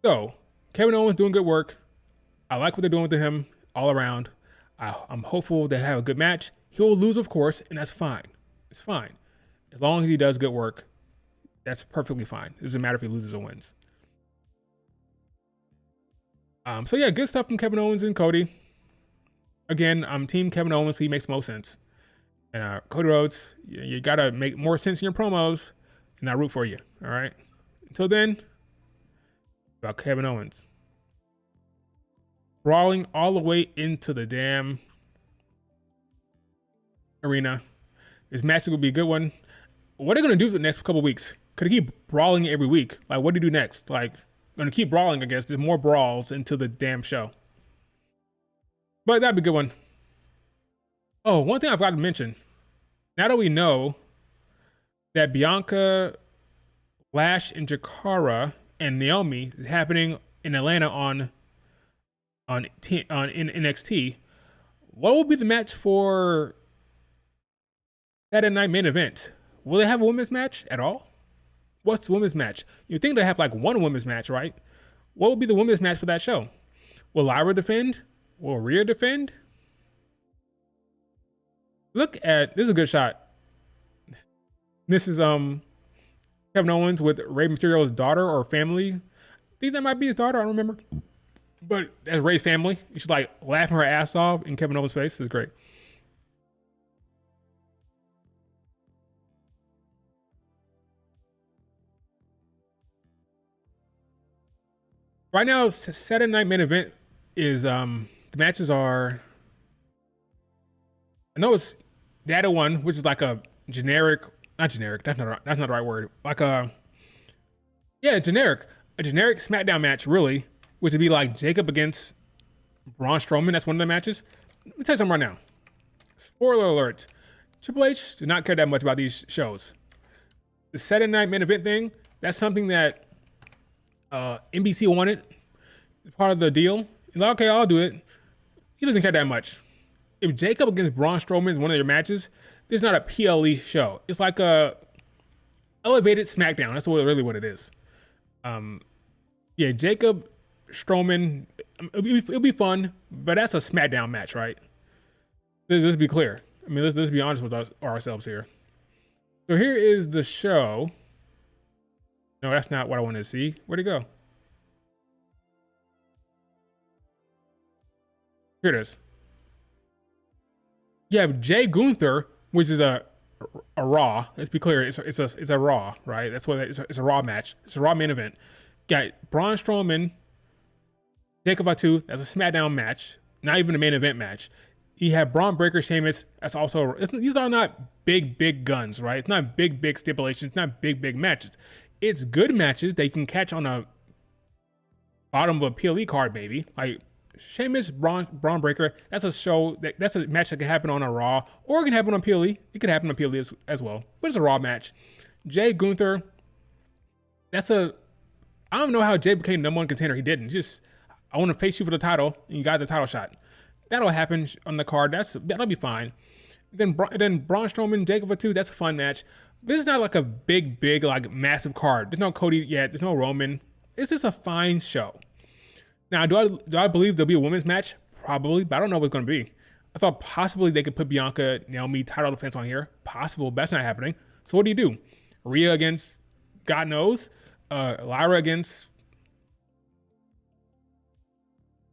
So, Kevin Owens doing good work. I like what they're doing with him all around. I'm hopeful they have a good match. He'll lose, of course, and that's fine. It's fine. As long as he does good work, that's perfectly fine. It doesn't matter if he loses or wins. So yeah, good stuff from Kevin Owens and Cody. Again, I'm Team Kevin Owens. He makes the most sense. And Cody Rhodes, you got to make more sense in your promos, and I root for you. All right? Until then, about Kevin Owens. Brawling all the way into the damn arena. This match is going to be a good one. What are they going to do for the next couple of weeks? Could they keep brawling every week? Like, what do you do next? Like, going to keep brawling, I guess. There's more brawls into the damn show. But that'd be a good one. Oh, one thing I forgot to mention. Now that we know that Bianca, Lash, and Jakara and Naomi is happening in Atlanta on NXT, what will be the match for Saturday Night Main Event? Will they have a women's match at all? What's the women's match? You think they have like one women's match, right? What will be the women's match for that show? Will Lyra defend? Will Rhea defend? Look at, this is a good shot. This is Kevin Owens with Rey Mysterio's daughter or family. I think that might be his daughter, I don't remember. But that's Rey's family. She's like laughing her ass off in Kevin Owens' face. It's great. Right now, Saturday Night Main Event is the matches are, I know it's Data One, which is like a generic, not generic, that's not the right word. Like a generic SmackDown match, really, which would be like Jacob against Braun Strowman. That's one of the matches. Let me tell you something right now. Spoiler alert. Triple H did not care that much about these shows. The Saturday Night Main Event thing, that's something that NBC wanted. It's part of the deal. He's like, okay, I'll do it. He doesn't care that much. If Jacob against Braun Strowman is one of their matches, this is not a PLE show. It's like a elevated SmackDown. That's really what it is. Jacob Strowman, it'll be fun, but that's a SmackDown match, right? Let's be clear. I mean, let's be honest with ourselves here. So here is the show. No, that's not what I wanted to see. Where'd it go? Here it is. You have Jay Gunther, which is a Raw. Let's be clear. It's a Raw, right? That's what it's a Raw match. It's a Raw main event. Got Braun Strowman, Jacob Fatu. That's a SmackDown match. Not even a main event match. You have Braun Breaker, Sheamus. That's also, these are not big guns, right? It's not big stipulations. It's not big matches. It's good matches that you can catch on a bottom of a PLE card, maybe. Like Sheamus, Braun Breaker. That's a show that's a match that can happen on a Raw, or it can happen on PLE. It could happen on PLE as well, but it's a Raw match. Jay Gunther. I don't know how Jay became the #1 contender. He didn't. Just, I want to face you for the title, and you got the title shot. That'll happen on the card. That'll be fine. Then Braun Strowman, Jacob Fatu. That's a fun match. This is not like a big like massive card. There's no Cody yet. There's no Roman. It's just a fine show. Now, do I believe there'll be a women's match? Probably, but I don't know what it's going to be. I thought possibly they could put Bianca, Naomi title defense on here. Possible, but that's not happening. So what do? Rhea against God knows. Lyra against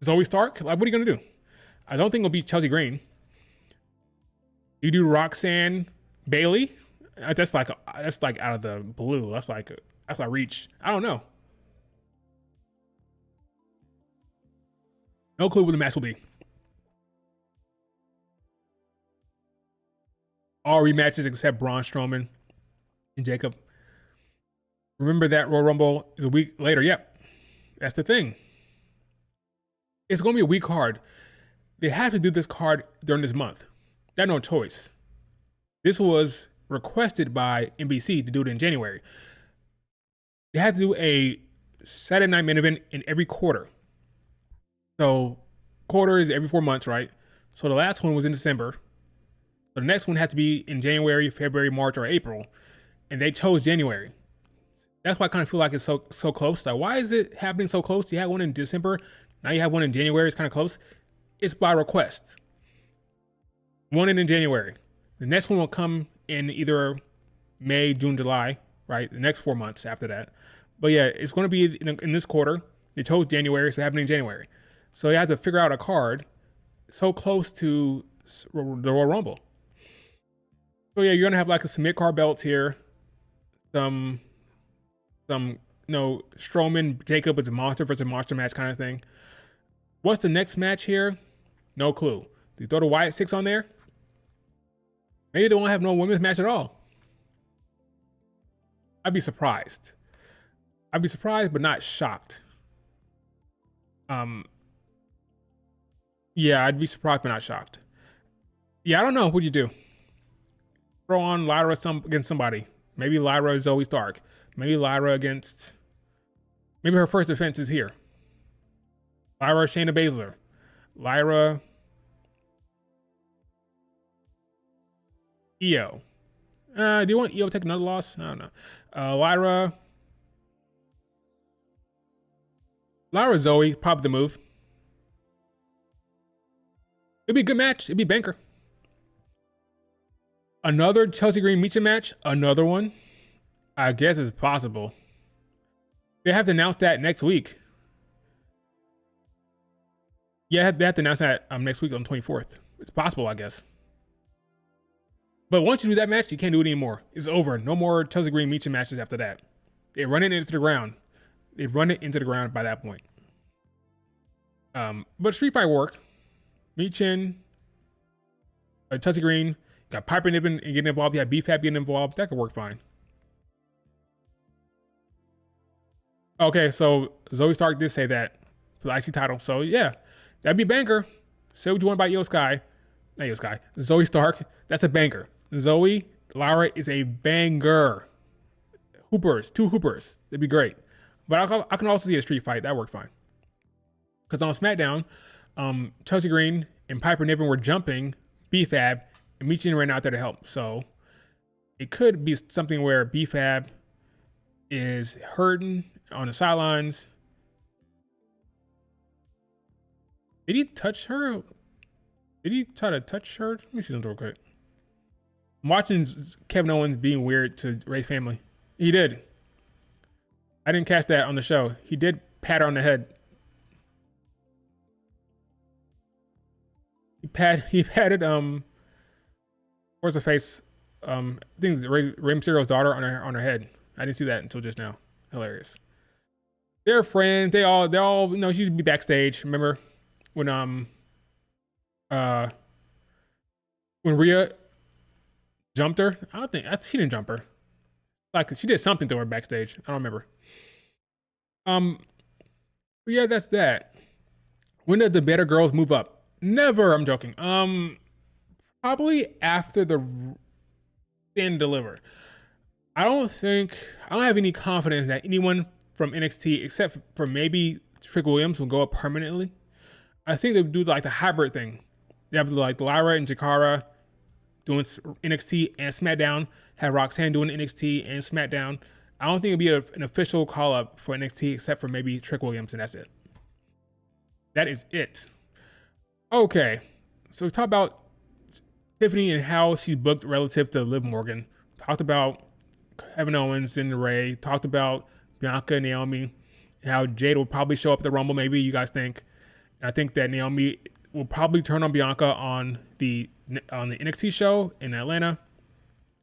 Zoe Stark. Like, what are you going to do? I don't think it'll be Chelsea Green. You do Roxanne Bailey. That's like out of the blue. That's like reach. I don't know. No clue what the match will be. All rematches except Braun Strowman and Jacob. Remember that Royal Rumble is a week later. Yep. That's the thing. It's going to be a weak card. They have to do this card during this month. They had no choice. This was requested by NBC to do it in January. They had to do a Saturday night main event in every quarter. So quarter is every 4 months, right? So the last one was in December. So the next one had to be in January, February, March, or April. And they chose January. That's why I kind of feel like it's so close. Like, why is it happening so close? You had one in December. Now you have one in January. It's kind of close. It's by request. One in January. The next one will come in either May, June, July, right? The next 4 months after that. But yeah, it's going to be in this quarter. They chose January, so it's happening in January. So you have to figure out a card so close to the Royal Rumble. So yeah, you're going to have like some mid-card belts here. Some Strowman, Jacob is a monster versus monster match kind of thing. What's the next match here? No clue. Do you throw the Wyatt Six on there? Maybe they won't have no women's match at all. I'd be surprised. I'd be surprised, but not shocked. Yeah, I'd be surprised, but not shocked. Yeah, I don't know. What'd you do? Throw on Lyra against somebody. Maybe Lyra Zoe Stark. Maybe Lyra against... Maybe her first defense is here. Lyra Shayna Baszler. Lyra... Io. Do you want Io to take another loss? I don't know. Lyra Zoe, probably the move. It'd be a good match. It'd be banker. Another Chelsea Green Meacham match. Another one. I guess it's possible. They have to announce that next week. Yeah, they have to announce that next week on the 24th. It's possible, I guess. But once you do that match, you can't do it anymore. It's over. No more Chelsea Green Meacham matches after that. They run it into the ground. They run it into the ground by that point. But Street Fight work. Meacham, Chelsea Green, got Piper Niven getting involved. You had BFAB getting involved. That could work fine. Okay, so Zoe Stark did say that for the IC title. So yeah, that'd be a banker. Say what you want about Io Sky. Not Io Sky. Zoe Stark. That's a banker. Zoe, Lyra is a banger. Hoopers, 2 hoopers. That'd be great. But I can also see a street fight. That worked fine. Because on SmackDown, Chelsea Green and Piper Niven were jumping BFAB, and Meacham ran out there to help. So it could be something where BFAB is hurting on the sidelines, Did he touch her? Did he try to touch her? Let me see something real quick. I'm watching Kevin Owens being weird to Ray's family. He did. I didn't catch that on the show. He did pat her on the head. He patted what's her face? I think it's Rey Mysterio's daughter on her head. I didn't see that until just now. Hilarious. They're friends. They're all she used to be backstage. Remember when Rhea jumped her? She didn't jump her. Like she did something to her backstage. I don't remember. But yeah, that's that. When does the better girls move up? Never. I'm joking. Probably after the Stand and Deliver. I don't have any confidence that anyone from NXT, except for maybe Trick Williams, will go up permanently. I think they would do like the hybrid thing. They have like Lyra and Jakara doing NXT and SmackDown, have Roxanne doing NXT and SmackDown. I don't think it'll be an official call up for NXT except for maybe Trick Williams, and that's it. That is it. Okay, so we talked about Tiffany and how she booked relative to Liv Morgan. Talked about Kevin Owens and Ray. Talked about Bianca and Naomi, and how Jade will probably show up at the Rumble. Maybe you guys think. And I think that Naomi will probably turn on Bianca on the NXT show in Atlanta,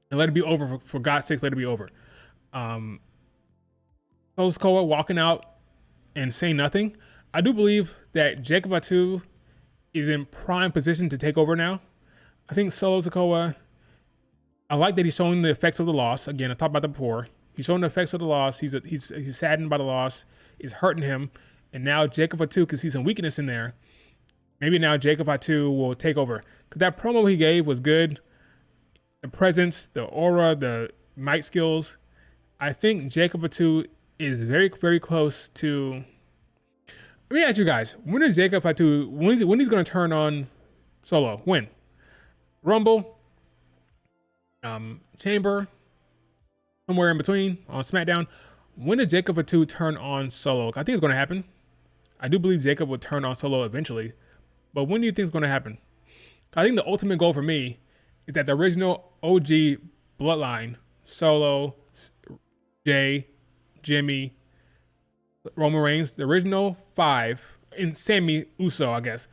and let it be over. For God's sakes, let it be over. Solo Sikoa walking out and saying nothing. I do believe that Jacob Fatu is in prime position to take over now. I think Solo Sikoa, I like that he's showing the effects of the loss. Again, I talked about that before. He's showing the effects of the loss. He's saddened by the loss. It's hurting him. And now Jacob Fatu can see some weakness in there. Maybe now Jacob Fatu will take over. Because that promo he gave was good. The presence, the aura, the mic skills. I think Jacob Fatu is very, very close to... Let me ask you guys. When is Jacob Fatu... When he's going to turn on Solo? When? Rumble? Chamber? Somewhere in between? On SmackDown? When did Jacob Fatu turn on Solo? I think it's going to happen. I do believe Jacob will turn on Solo eventually. But when do you think it's going to happen? I think the ultimate goal for me is that the original OG bloodline, Solo, Jay, Jimmy, Roman Reigns, the original 5, and Sammy Uso, I guess.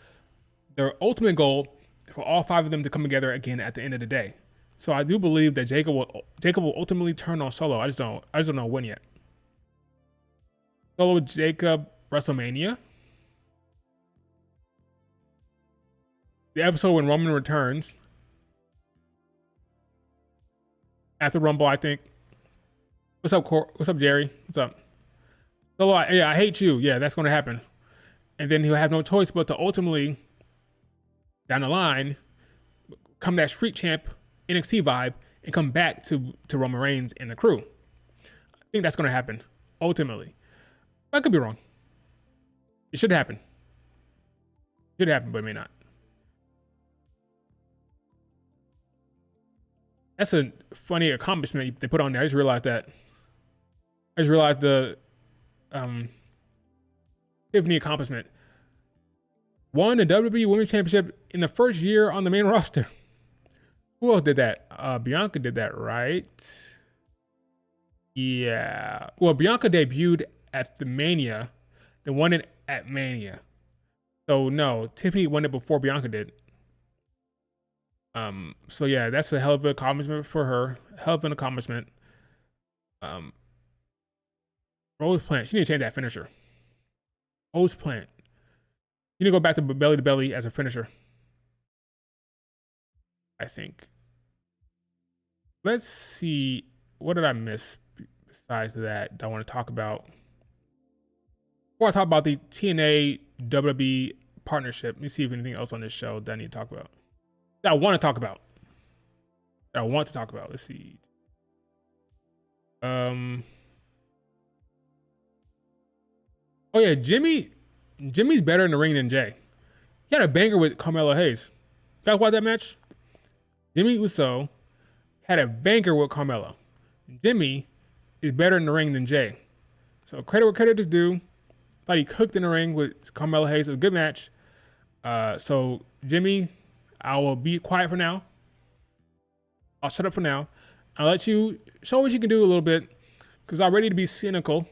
Their ultimate goal is for all 5 of them to come together again at the end of the day. So I do believe that Jacob will ultimately turn on Solo. I just don't know when yet. Solo Jacob WrestleMania. The episode when Roman returns. At the Rumble, I think. What's up, What's up, Jerry? What's up? Solo, I hate you. Yeah, that's going to happen. And then he'll have no choice but to ultimately, down the line, come that Street Champ NXT vibe and come back to Roman Reigns and the crew. I think that's going to happen, ultimately. I could be wrong. It should happen. Should happen, but it may not. That's a funny accomplishment they put on there. I just realized that. I just realized the Tiffany accomplishment. Won the WWE Women's Championship in the first year on the main roster. Who else did that? Bianca did that, right? Yeah. Well, Bianca debuted at the Mania, then won it at Mania. So no, Tiffany won it before Bianca did. So yeah, that's a hell of an accomplishment for her. Hell of an accomplishment. Rose Plant. She need to change that finisher. Rose Plant. You need to go back to belly as a finisher. I think. Let's see. What did I miss besides that I want to talk about? Before I talk about the TNA WWE Partnership, let me see if anything else on this show that I need to talk about. That I want to talk about. Let's see. Oh yeah, Jimmy's better in the ring than Jay. He had a banger with Carmelo Hayes. You guys watch that match? Jimmy Uso had a banger with Carmelo. Jimmy is better in the ring than Jay. So credit where credit is due. Thought he cooked in the ring with Carmelo Hayes. It was a good match. So Jimmy, I will be quiet for now. I'll shut up for now. I'll let you show what you can do a little bit, because I'm ready to be cynical.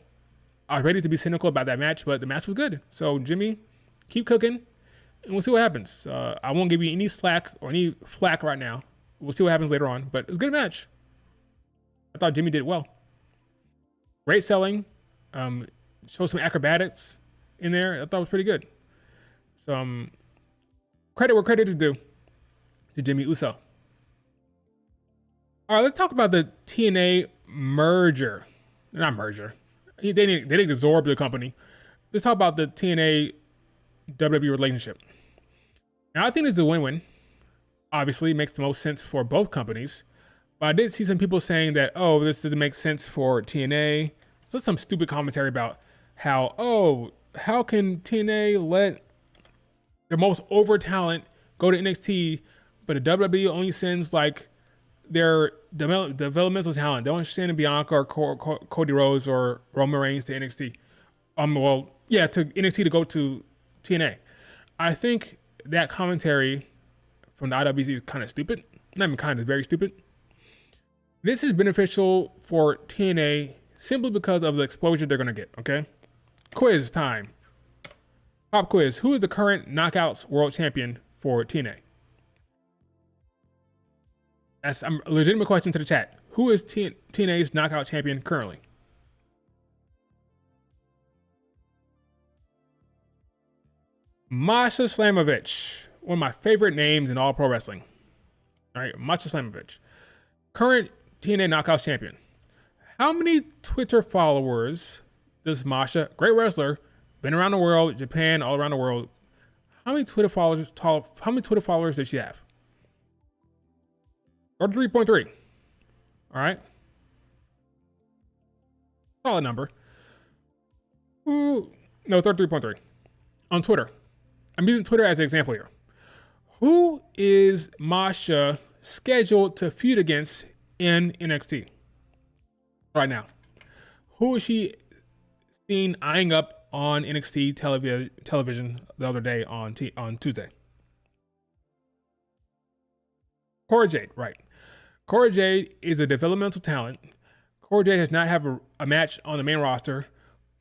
I was ready to be cynical about that match, but the match was good. So Jimmy, keep cooking, and we'll see what happens. I won't give you any slack or any flack right now. We'll see what happens later on, but it was a good match. I thought Jimmy did well. Great selling. Showed some acrobatics in there. I thought it was pretty good. So credit where credit is due to Jimmy Uso. All right, let's talk about the TNA merger. Not merger. They didn't absorb the company. Let's talk about the TNA WWE relationship. Now, I think it's a win-win. Obviously, it makes the most sense for both companies. But I did see some people saying that, oh, this doesn't make sense for TNA. So some stupid commentary about how can TNA let their most over talent go to NXT, but the WWE only sends like their developmental talent. They don't send Bianca or Cody Rhodes or Roman Reigns to NXT. To NXT to go to TNA. I think that commentary from the IWC is kind of stupid. Not even kind of, very stupid. This is beneficial for TNA simply because of the exposure they're going to get, okay? Quiz time. Pop quiz. Who is the current Knockouts World Champion for TNA? That's a legitimate question to the chat. Who is TNA's Knockout Champion currently? Masha Slamovich. One of my favorite names in all pro wrestling. All right, Masha Slamovich. Current TNA Knockouts Champion. How many Twitter followers does Masha, great wrestler, been around the world, Japan, all around the world. How many Twitter followers does she have? 33.3. All right. Solid number. No, 33.3. On Twitter. I'm using Twitter as an example here. Who is Masha scheduled to feud against in NXT right now? Who is she seen eyeing up on NXT television the other day on Tuesday? Cora Jade, right. Cora Jade is a developmental talent. Cora Jade does not have a match on the main roster.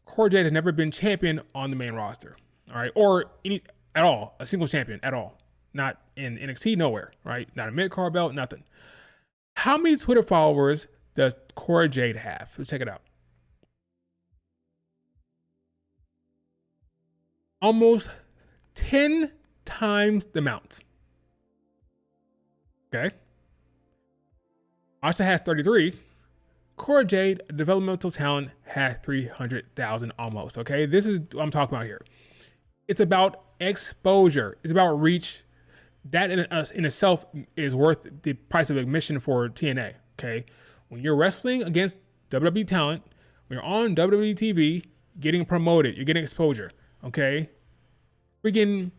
Cora Jade has never been champion on the main roster, all right, or any at all, a single champion at all. Not in NXT, nowhere, right? Not a mid-card belt, nothing. How many Twitter followers does Cora Jade have? Let's check it out. Almost 10 times the amount. Okay. Masha has 33. Cora Jade, a developmental talent, has 300,000 almost. Okay. This is what I'm talking about here. It's about exposure. It's about reach. That in itself is worth the price of admission for TNA. Okay. When you're wrestling against WWE talent, when you're on WWE TV, getting promoted, you're getting exposure. Okay. Freaking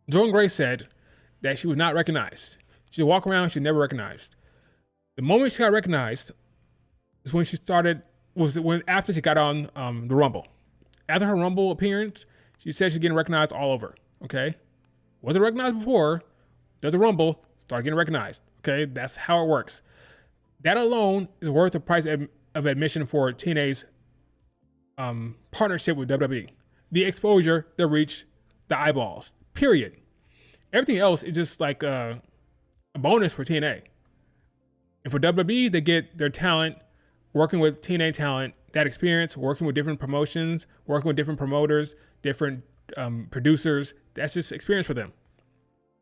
Jordan Grace said that she was not recognized. She'd walk around, she's never recognized. The moment she got recognized is when after she got on the Rumble. After her Rumble appearance, she said she's getting recognized all over. Okay? Wasn't recognized before, does the Rumble, started getting recognized. Okay? That's how it works. That alone is worth the price of admission for TNA's partnership with WWE. The exposure, the reach, the eyeballs. Period. Everything else is just like a bonus for TNA. And for WWE, they get their talent, working with TNA talent, that experience, working with different promotions, working with different promoters, different producers. That's just experience for them.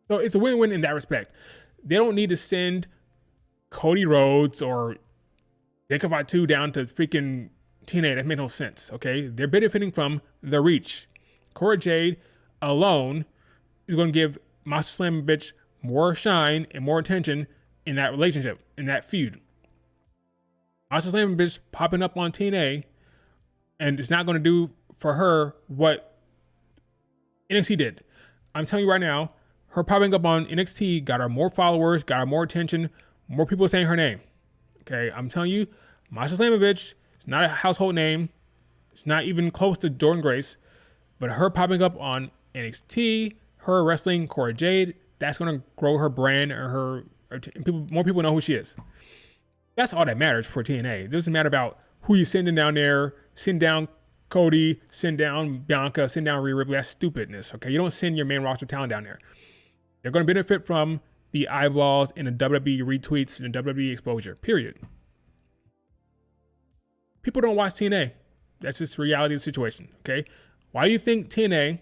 So it's a win-win in that respect. They don't need to send Cody Rhodes or Jacob Fatu down to freaking TNA. That made no sense, okay? They're benefiting from the reach. Cora Jade alone is going to give Masha Slamovich more shine and more attention in that relationship, in that feud. Masha Slamovich popping up on TNA, and it's not going to do for her what NXT did. I'm telling you right now, her popping up on NXT got her more followers, got her more attention, more people saying her name. Okay, I'm telling you, Masha Slamovich is not a household name. It's not even close to Jordan Grace. But her popping up on NXT, her wrestling Cora Jade, that's going to grow her brand or more people know who she is. That's all that matters for TNA. It doesn't matter about who you're sending down there. Send down Cody, send down Bianca, send down Rhea Ripley. That's stupidness, okay? You don't send your main roster talent down there. They're going to benefit from the eyeballs and the WWE retweets and the WWE exposure, period. People don't watch TNA. That's just the reality of the situation, okay? Why do you think TNA,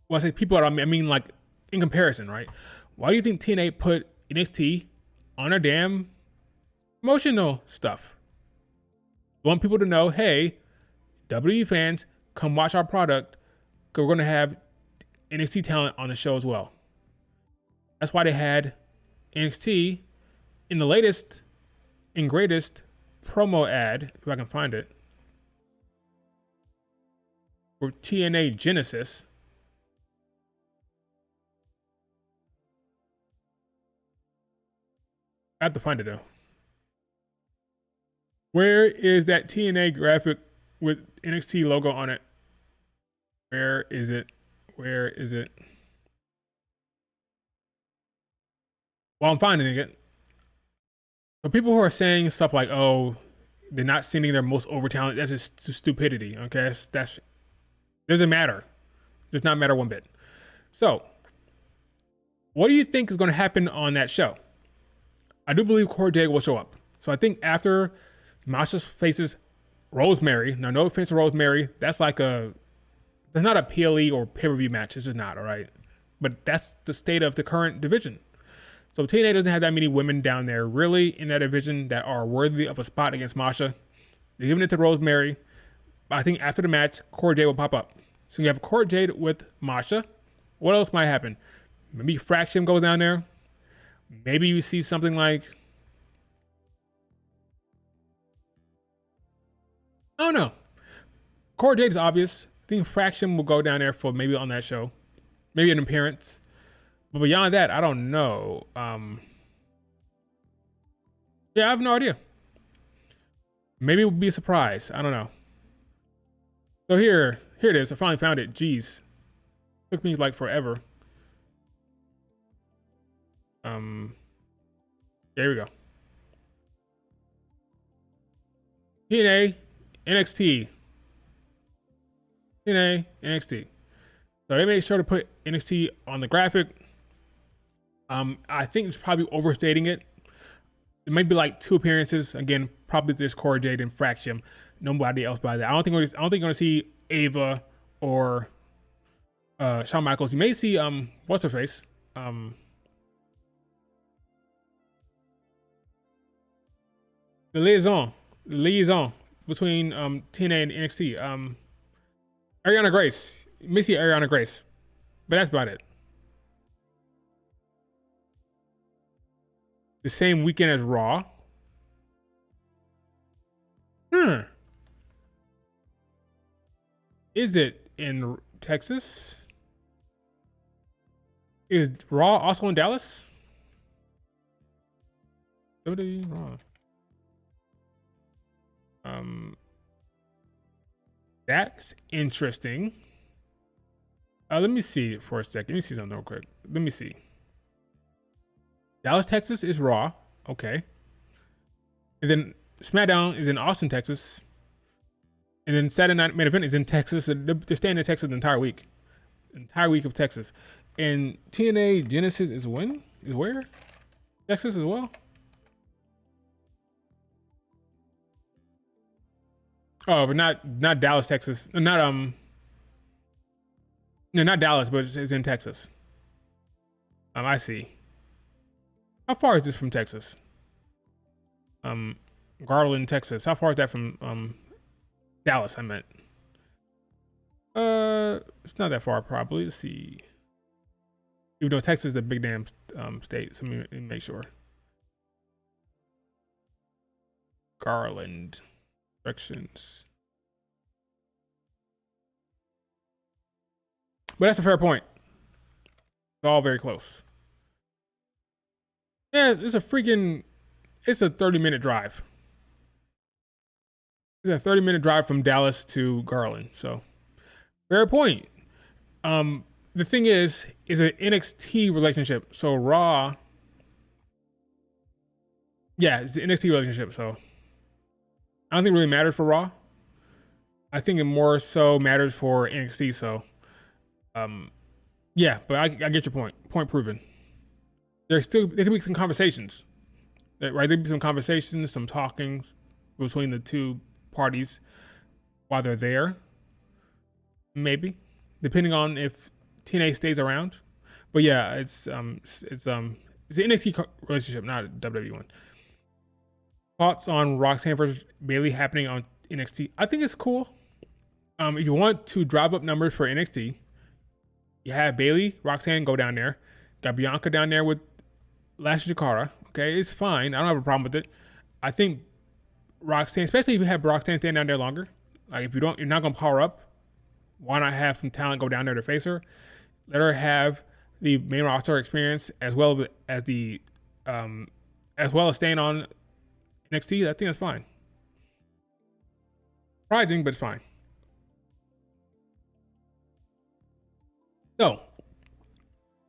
well, I say people, I mean like in comparison, right? Why do you think TNA put NXT on their damn promotional stuff? We want people to know, hey, WWE fans, come watch our product, because we're going to have NXT talent on the show as well. That's why they had NXT in the latest and greatest promo ad, if I can find it, for TNA Genesis. I have to find it though. Where is that TNA graphic with NXT logo on it? Where is it? Where is it? Well, I'm finding it. So people who are saying stuff like, oh, they're not sending their most over talent, that's just stupidity, okay? That's doesn't matter. Does not matter one bit. So, what do you think is going to happen on that show? I do believe Cora Jade will show up. So I think after Masha faces Rosemary, now no offense to Rosemary, that's not a PLE or pay-per-view match. It's just not, all right? But that's the state of the current division. So TNA doesn't have that many women down there really in that division that are worthy of a spot against Masha. They're giving it to Rosemary. But I think after the match, Cora Jade will pop up. So you have Cora Jade with Masha. What else might happen? Maybe Fraction goes down there. Maybe you see something like, I don't know. Cora Jade is obvious. I think Fraction will go down there for maybe on that show. Maybe an appearance. But beyond that, I don't know. Yeah, I have no idea. Maybe it would be a surprise. I don't know. So here it is. I finally found it. Jeez. Took me like forever. There we go. TNA, NXT. TNA, NXT. So they made sure to put NXT on the graphic. I think it's probably overstating it. It might be like 2 appearances. Again, probably just Cora Jade and Fraction. Nobody else by that. I don't think you're going to see Ava or Shawn Michaels. You may see what's her face? The liaison between TNA and NXT. Ariana Grace. You may see Ariana Grace, but that's about it. The same weekend as Raw. Is it in Texas? Is Raw also in Dallas? WWE Raw. That's interesting. Let me see for a second. Let me see something real quick. Let me see. Dallas, Texas is Raw. Okay. And then Smackdown is in Austin, Texas. And then Saturday Night Main Event is in Texas. They're staying in Texas the entire week. The entire week of Texas. And TNA Genesis is when? Is where? Texas as well? Oh, but not Dallas, Texas. No, not Dallas, but it's in Texas. I see. How far is this from Texas? Garland, Texas. How far is that from Dallas? I meant. It's not that far, probably. Let's see. Even though Texas is a big damn state, so let me make sure. Garland directions. But that's a fair point. It's all very close. Yeah, it's a 30-minute drive. It's a 30-minute drive from Dallas to Garland. So Fair point. The thing is an NXT relationship. So Raw, yeah, it's the NXT relationship. So I don't think it really matters for Raw. I think it more so matters for NXT. So, yeah, but I get your point. Point proven. There could be some conversations, right? There could be some conversations, some talkings between the two parties while they're there. Maybe, depending on if TNA stays around. But yeah, it's an NXT relationship, not a WWE one. Thoughts on Roxanne versus Bayley happening on NXT? I think it's cool. If you want to drive up numbers for NXT, you have Bayley, Roxanne go down there. Got Bianca down there with Lashley Jakara. Okay, it's fine. I don't have a problem with it. I think Roxanne, especially if you have Roxanne stand down there longer, like if you're not gonna power up, why not have some talent go down there to face her? Let her have the main roster experience as well as staying on NXT. I think that's fine. Surprising, but it's fine. So,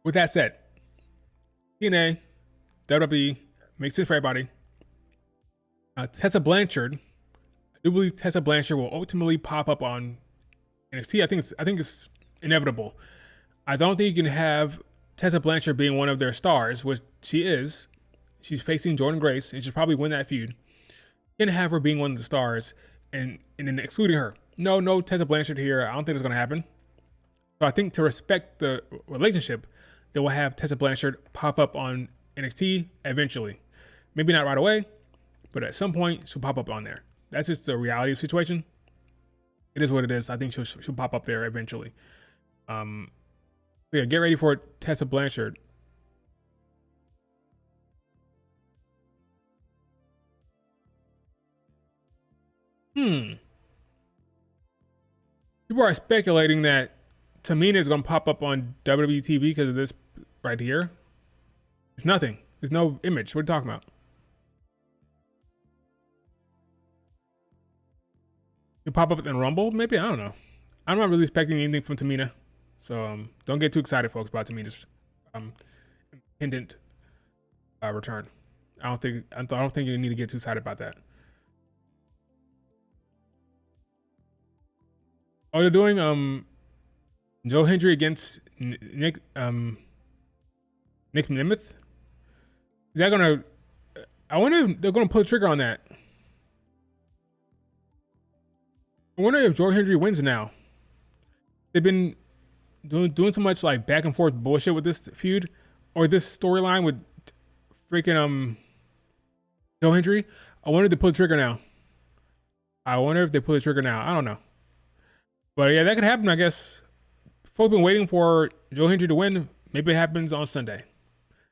with that said, TNA, WWE, makes sense for everybody. Tessa Blanchard, I do believe Tessa Blanchard will ultimately pop up on NXT. I think it's inevitable. I don't think you can have Tessa Blanchard being one of their stars, which she is. She's facing Jordynne Grace, and she'll probably win that feud. You can have her being one of the stars and then excluding her. No Tessa Blanchard here. I don't think it's going to happen. So I think to respect the relationship, they will have Tessa Blanchard pop up on NXT eventually. Maybe not right away, but at some point she'll pop up on there. That's just the reality of the situation. It is what it is. I think she'll pop up there eventually. Yeah, get ready for Tessa Blanchard. People are speculating that Tamina is going to pop up on WWE TV because of this right here. It's nothing. There's no image. What are you talking about? You pop up in Rumble? Maybe. I don't know. I'm not really expecting anything from Tamina. So don't get too excited, folks, about Tamina's independent return. I don't think you need to get too excited about that. Oh, they're doing Joe Hendry against Nick Nemeth. Is that gonna? I wonder if they're gonna pull the trigger on that. I wonder if Joe Hendry wins now. They've been doing so much like back and forth bullshit with this feud or this storyline with freaking Joe Hendry. I wonder if they pull the trigger now. I don't know. But yeah, that could happen, I guess. Folks been waiting for Joe Hendry to win. Maybe it happens on Sunday.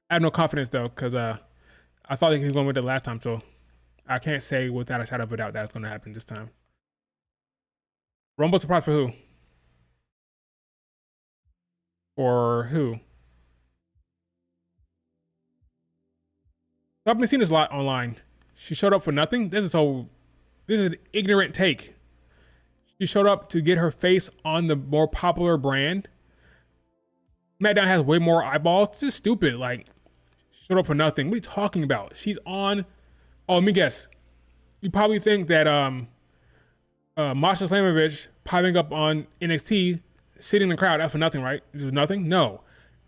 I have no confidence though, because I thought he was going with it last time, so I can't say without a shadow of a doubt that it's going to happen this time. Rumble surprise for who? For who? I've been seeing this a lot online. She showed up for nothing. This is an ignorant take. She showed up to get her face on the more popular brand. Smackdown has way more eyeballs. This is stupid. Like, showed up for nothing. What are you talking about? She's on. Oh, let me guess. You probably think that Masha Slamovich popping up on NXT, sitting in the crowd, that's for nothing, right? This is nothing? No.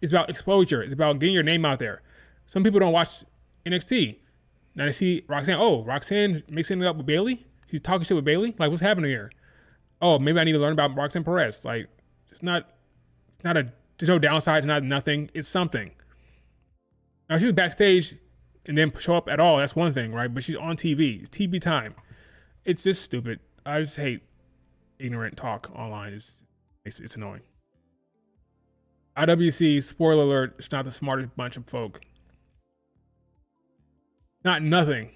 It's about exposure. It's about getting your name out there. Some people don't watch NXT. Now they see Roxanne. Oh, Roxanne mixing it up with Bayley? She's talking shit with Bayley? Like, what's happening here? Oh, maybe I need to learn about Roxan Perez. Like, there's no downside, it's not nothing. It's something. Now, she was backstage and then show up at all. That's one thing, right? But she's on TV. It's TV time. It's just stupid. I just hate ignorant talk online. It's annoying. IWC, spoiler alert, it's not the smartest bunch of folk. Not nothing.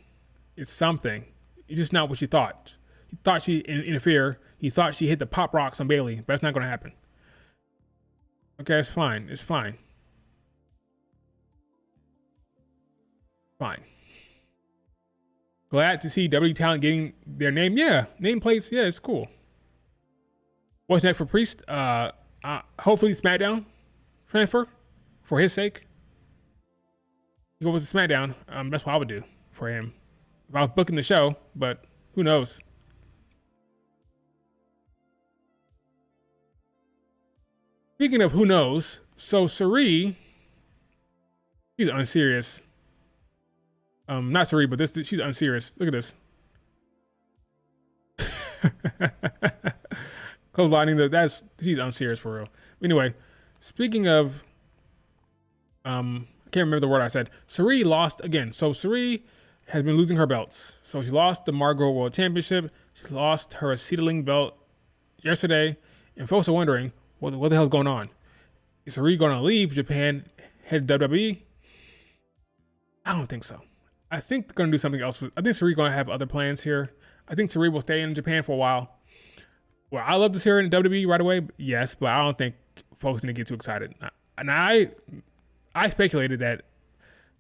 It's something. It's just not what you thought. You thought she interfered. You thought she hit the pop rocks on Bayley, but that's not going to happen. Okay, it's fine. It's fine. Fine. Glad to see WWE talent getting their name. Yeah, nameplates. Yeah, it's cool. What's next for Priest? Hopefully Smackdown transfer for his sake. He goes to Smackdown. That's what I would do for him if I was booking the show, but who knows? Speaking of who knows, so Sari, she's unserious. Not Sari, but she's unserious. Look at this. Clotheslining, she's unserious for real. Anyway, speaking of, I can't remember the word I said. Sari lost again. So Sari has been losing her belts. So she lost the Margot World Championship. She lost her Seedling belt yesterday. And folks are wondering, what the hell's going on? Is Sari going to leave Japan, head to WWE? I don't think so. I think they're going to do something else. I think Sari's going to have other plans here. I think Sari will stay in Japan for a while. Well, I love to see her in WWE right away, yes, but I don't think folks need to get too excited. And I speculated that,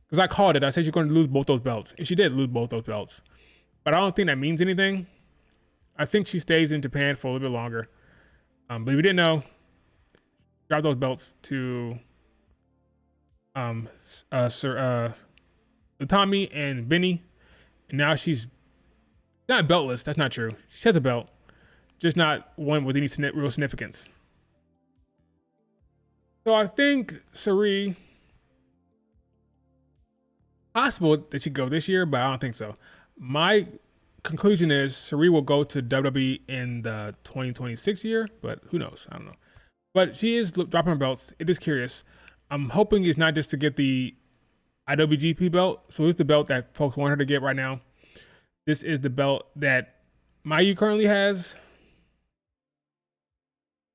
because I called it. I said she's going to lose both those belts, and she did lose both those belts. But I don't think that means anything. I think she stays in Japan for a little bit longer. But if you didn't know, drop those belts to Tommy and Benny, and now she's not beltless. That's not true. She has a belt, just not one with any real significance. So I think Sari, possible that she go this year, but I don't think so. My conclusion is Sari will go to WWE in the 2026 year, but who knows? I don't know. But she is dropping her belts. It is curious. I'm hoping it's not just to get the IWGP belt. So it's the belt that folks want her to get right now. This is the belt that Mayu currently has.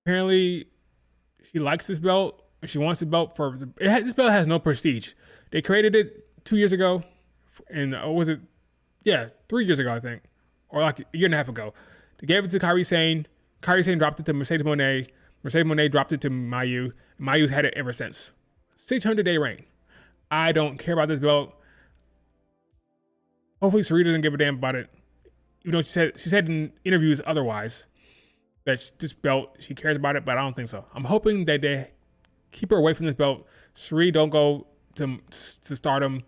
Apparently, she likes this belt. She wants the belt for... This belt has no prestige. They created it 2 years ago. And was it... Yeah, 3 years ago, I think. Or like a year and a half ago. They gave it to Kairi Sane. Kairi Sane dropped it to Mercedes Moné. Mercedes Moné dropped it to Mayu. Mayu's had it ever since. 600-day reign. I don't care about this belt. Hopefully Sari doesn't give a damn about it. Even though she said in interviews otherwise that this belt, she cares about it, but I don't think so. I'm hoping that they keep her away from this belt. Sari don't go to Stardom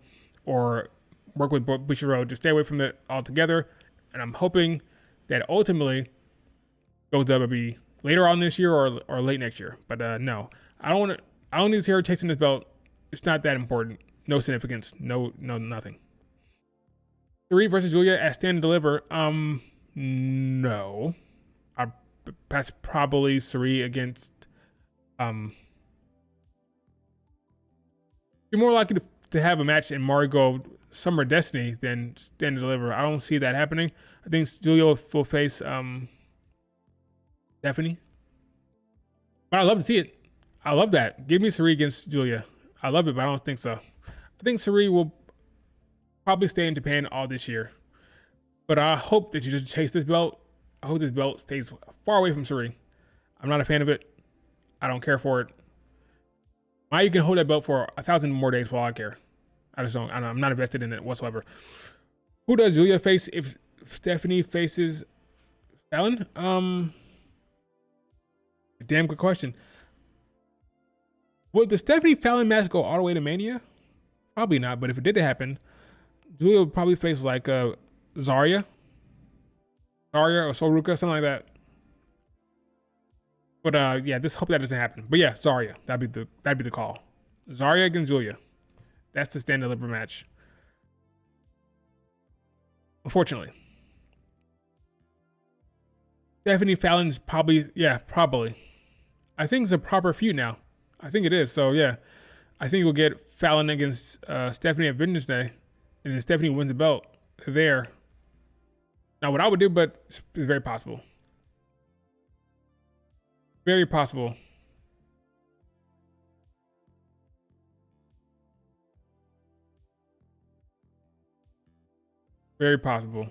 or work with Bushy Road. Just stay away from it altogether. And I'm hoping that ultimately goes to WWE later on this year or late next year. But no, I don't need to see her chasing this belt. It's not that important. No significance. No, nothing. Sari versus Julia at Stand and Deliver. No. That's probably Sari against. You're more likely to have a match in Margot Summer Destiny than Stand and Deliver. I don't see that happening. I think Julia will face Stephanie. But I love to see it. I love that. Give me Sari against Julia. I love it, but I don't think so. I think Sari will probably stay in Japan all this year. But I hope that you just chase this belt. I hope this belt stays far away from Sari. I'm not a fan of it. I don't care for it. You can hold that belt for 1,000 more days for all I care. I'm not invested in it whatsoever. Who does Julia face if Stephanie faces Fallon? Damn good question. Would the Stephanie Fallon match go all the way to Mania? Probably not, but if it did happen, Julia would probably face like Zarya or Soruka, something like that. But yeah, hope that doesn't happen. But yeah, Zarya, that'd be the call. Zarya against Julia. That's the stand and deliver match. Unfortunately. Stephanie Fallon's probably. I think it's a proper feud now. I think it is. So yeah, I think we'll get Fallon against Stephanie at Vengeance Day, and then Stephanie wins the belt there. Not what I would do, but it's very possible. Very possible. Very possible.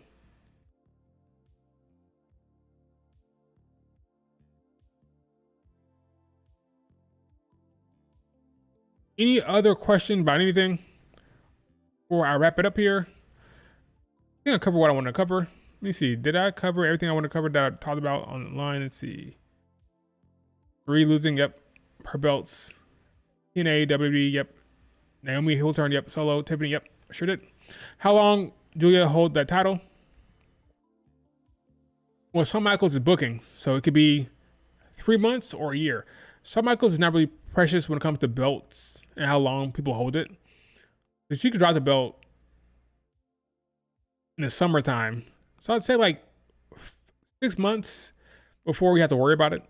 Any other question about anything before I wrap it up here? I think I covered what I want to cover. Let me see. Did I cover everything I want to cover that I talked about online? Let's see. Brie losing, yep. Her belts. TNA, WWE, yep. Naomi heel turn, yep. Solo, Tiffany, yep. Sure did. How long Julia hold that title? Well, Shawn Michaels is booking, so it could be 3 months or a year. Shawn Michaels is not really precious when it comes to belts and how long people hold it. So she could drop the belt in the summertime. So I'd say like 6 months before we have to worry about it.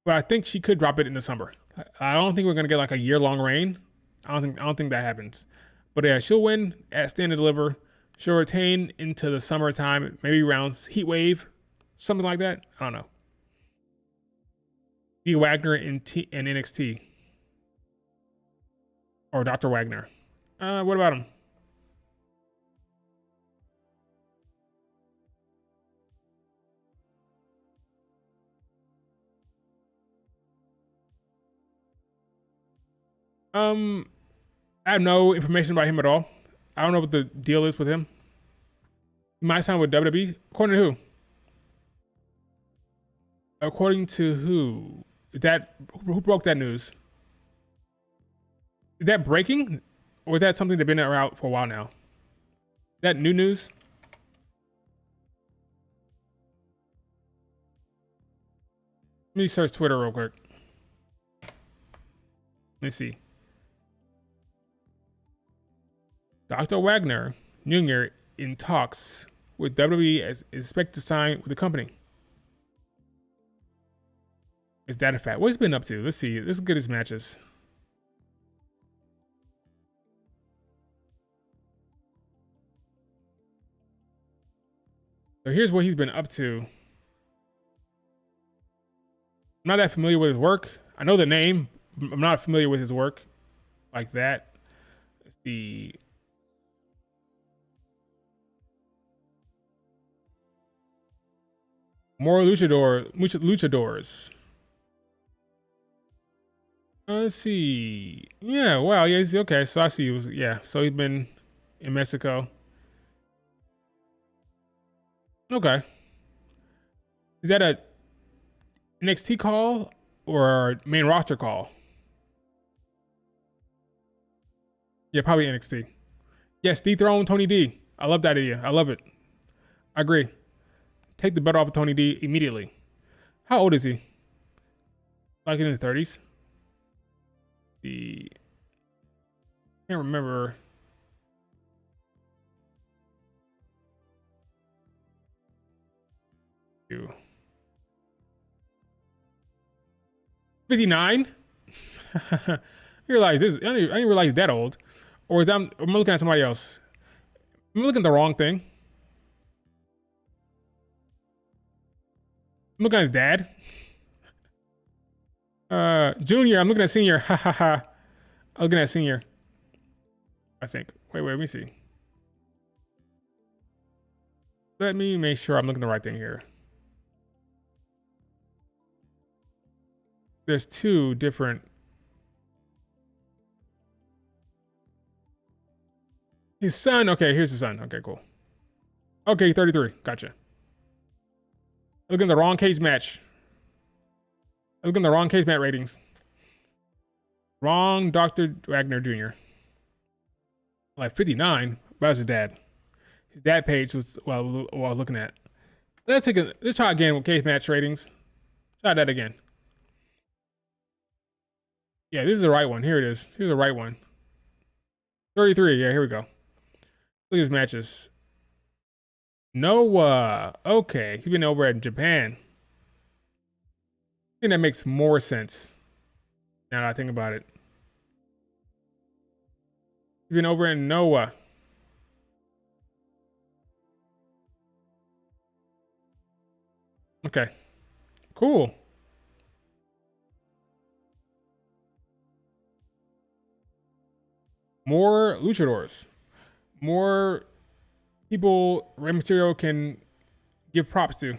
But I think she could drop it in the summer. I don't think we're gonna get like a year-long reign. I don't think that happens. But yeah, she'll win at Stand and Deliver. She'll retain into the summertime, maybe around Heat Wave, something like that. I don't know. D. Wagner in NXT. Or Dr. Wagner. What about him? I have no information about him at all. I don't know what the deal is with him. He might sign with WWE. According to who? According to who? Who broke that news? Is that breaking? Or is that something that's been around for a while now? Is that new news? Let me search Twitter real quick. Let me see. Dr. Wagner Jr. in talks with WWE as is expected to sign with the company. Is that a fact? What's he been up to? Let's see. Let's look at his matches. So here's what he's been up to. I'm not that familiar with his work. I know the name. I'm not familiar with his work like that. Let's see. More luchadors. Let's see. Yeah, wow. Yeah, okay. So I see. Yeah. So he's been in Mexico. Okay. Is that a NXT call or main roster call? Yeah, probably NXT. Yes, dethrone Tony D. I love that idea. I love it. I agree. Take the belt off of Tony D immediately. How old is he? Like in the 30s? I can't remember. You. 59? You realize this? I didn't realize he's that old. Or is I'm looking at somebody else? I'm looking at the wrong thing. I'm looking at his dad. Junior. I'm looking at senior. Ha ha ha. I'm looking at senior. I think. Wait. Let me see. Let me make sure I'm looking at the right thing here. There's two different. His son. Okay, here's his son. Okay, cool. Okay, 33. Gotcha. Looking at the wrong cage match. Looking at the wrong cage match ratings. Wrong Dr. Wagner Jr. Like 59. That was his dad. His dad page was what I was looking at. Let's try again with cage match ratings. Try that again. Yeah, this is the right one. Here it is. Here's the right one. 33. Yeah, here we go. Look at his matches. Noah. Okay. He's been over at Japan. I think that makes more sense now that I think about it. He's been over in Noah. Okay. Cool. More luchadors. More people Rey Mysterio can give props to.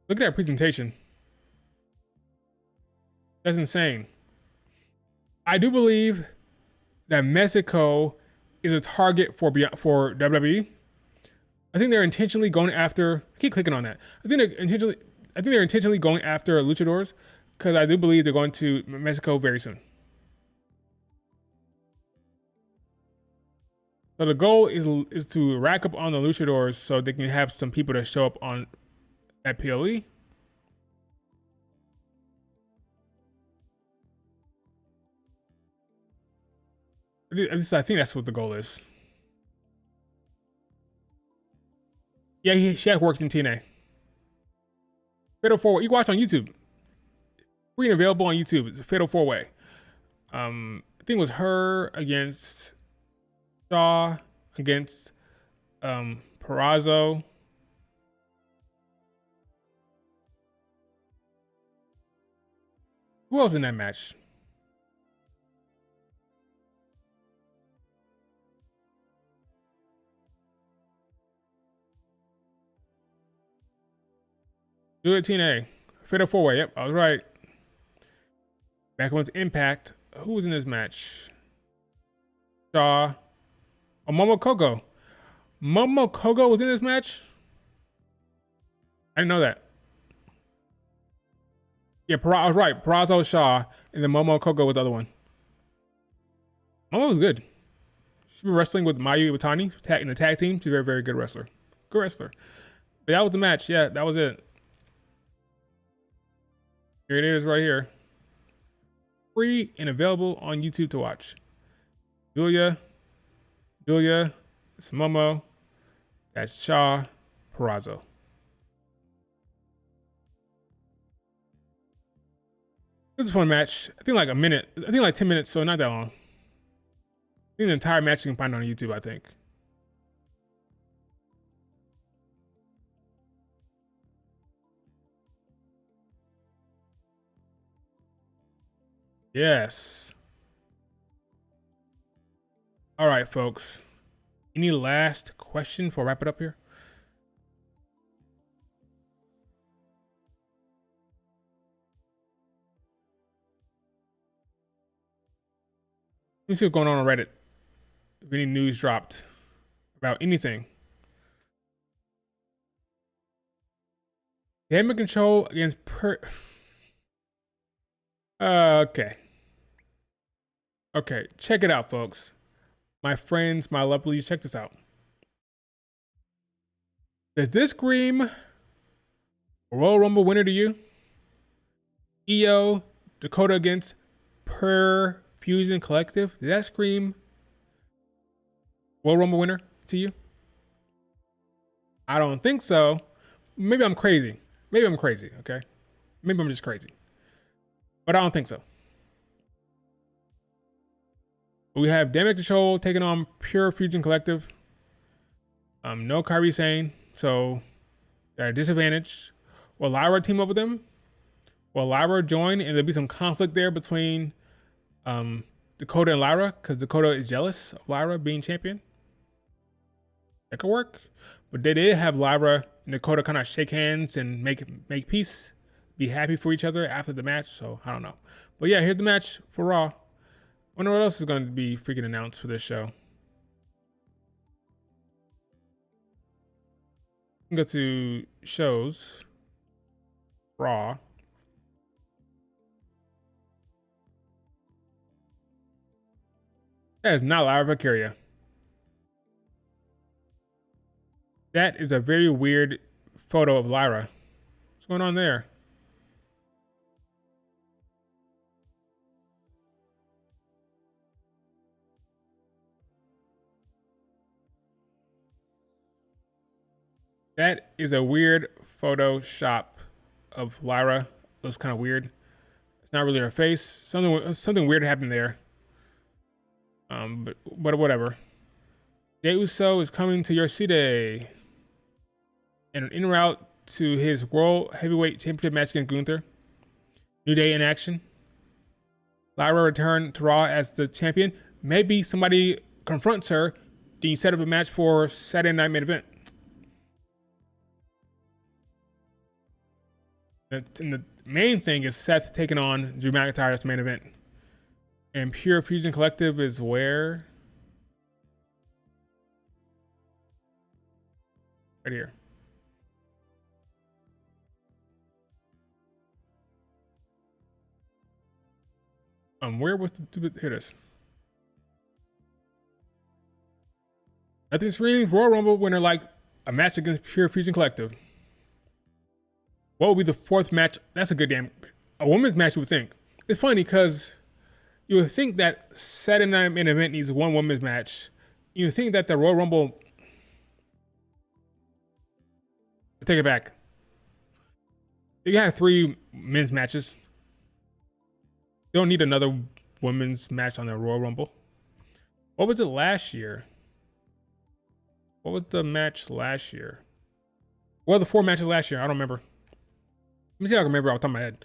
Look at that presentation. That's insane. I do believe that Mexico is a target for WWE. I think they're intentionally going after. I keep clicking on that. I think they're intentionally going after luchadors because I do believe they're going to Mexico very soon. So the goal is to rack up on the luchadors so they can have some people to show up on at PLE. I think that's what the goal is. Yeah, she has worked in TNA. Fatal 4-Way. You can watch on YouTube. Free and available on YouTube. It's a Fatal 4-Way. I think it was her against Shaw, against Perazo. Who else in that match? Do it TNA. Fatal 4-Way. Yep, I was right. Back when it's Impact. Who was in this match? Shaw. Oh, Momo Kogo. Momo Kogo was in this match? I didn't know that. Yeah, I was right. Perazo, Shaw, and then Momo Kogo was the other one. Momo was good. She's been wrestling with Mayu Iwatani in the tag team. She's a very, very good wrestler. Good wrestler. But that was the match. Yeah, that was it. Here it is right here. Free and available on YouTube to watch. Julia, it's Momo, that's Shaw, Perazo. This is a fun match. I think like a minute. I think like 10 minutes, so not that long. I think the entire match you can find on YouTube, I think. Yes. All right, folks. Any last question before I wrap it up here? Let me see what's going on Reddit. If any news dropped about anything. Damage control against okay. Okay, check it out, folks. My friends, my lovelies, check this out. Does this scream a Royal Rumble winner to you? EO, Dakota against Fusion Collective. Did that scream Royal Rumble winner to you? I don't think so. Maybe I'm crazy. Okay? Maybe I'm just crazy. But I don't think so. We have Damage Control taking on Pure Fusion Collective. No Kairi Sane, so they're at a disadvantage. Will Lyra team up with them? Will Lyra join, and there'll be some conflict there between Dakota and Lyra, because Dakota is jealous of Lyra being champion. That could work. But they did have Lyra and Dakota kind of shake hands and make peace, be happy for each other after the match. So I don't know. But yeah, here's the match for Raw. Wonder what else is going to be freaking announced for this show. Go to shows. Raw. That is not Lyra Valkyria. That is a very weird photo of Lyra. What's going on there? That is a weird Photoshop of Lyra. Looks kind of weird. It's not really her face. Something weird happened there. But whatever. Jey Uso is coming to your city. And en route to his World Heavyweight Championship match against Gunther. New Day in action. Lyra returned to Raw as the champion. Maybe somebody confronts her. Then you set up a match for Saturday Night Main Event. And the main thing is Seth taking on Drew McIntyre as the main event. And Pure Fusion Collective is where? Right here. Where was the hit us? Nothing screams Royal Rumble winner like a match against Pure Fusion Collective. What will be the fourth match? That's a good damn. A women's match, you would think. It's funny because you would think that Saturday Night Main Event needs one women's match. You would think that the Royal Rumble. Take it back. You have 3 men's matches. You don't need another women's match on the Royal Rumble. What was it last year? What was the match last year? What were the 4 matches last year? I don't remember. Let me see if I can remember off the top of my head.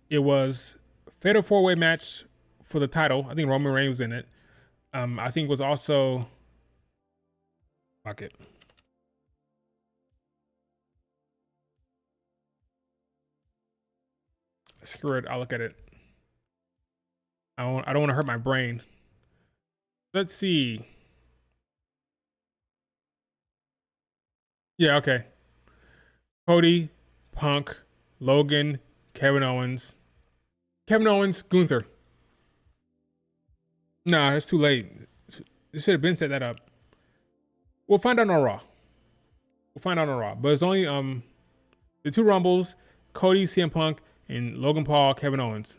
It was Fatal 4-Way match for the title. I think Roman Reigns was in it. I think it was also... Fuck it. Screw it. I'll look at it. I don't want to hurt my brain. Let's see. Yeah, okay. Cody, Punk, Logan, Kevin Owens, Gunther. Nah, it's too late. It should have been set that up. We'll find out on Raw. But it's only the 2 Rumbles, Cody, CM Punk, and Logan Paul, Kevin Owens.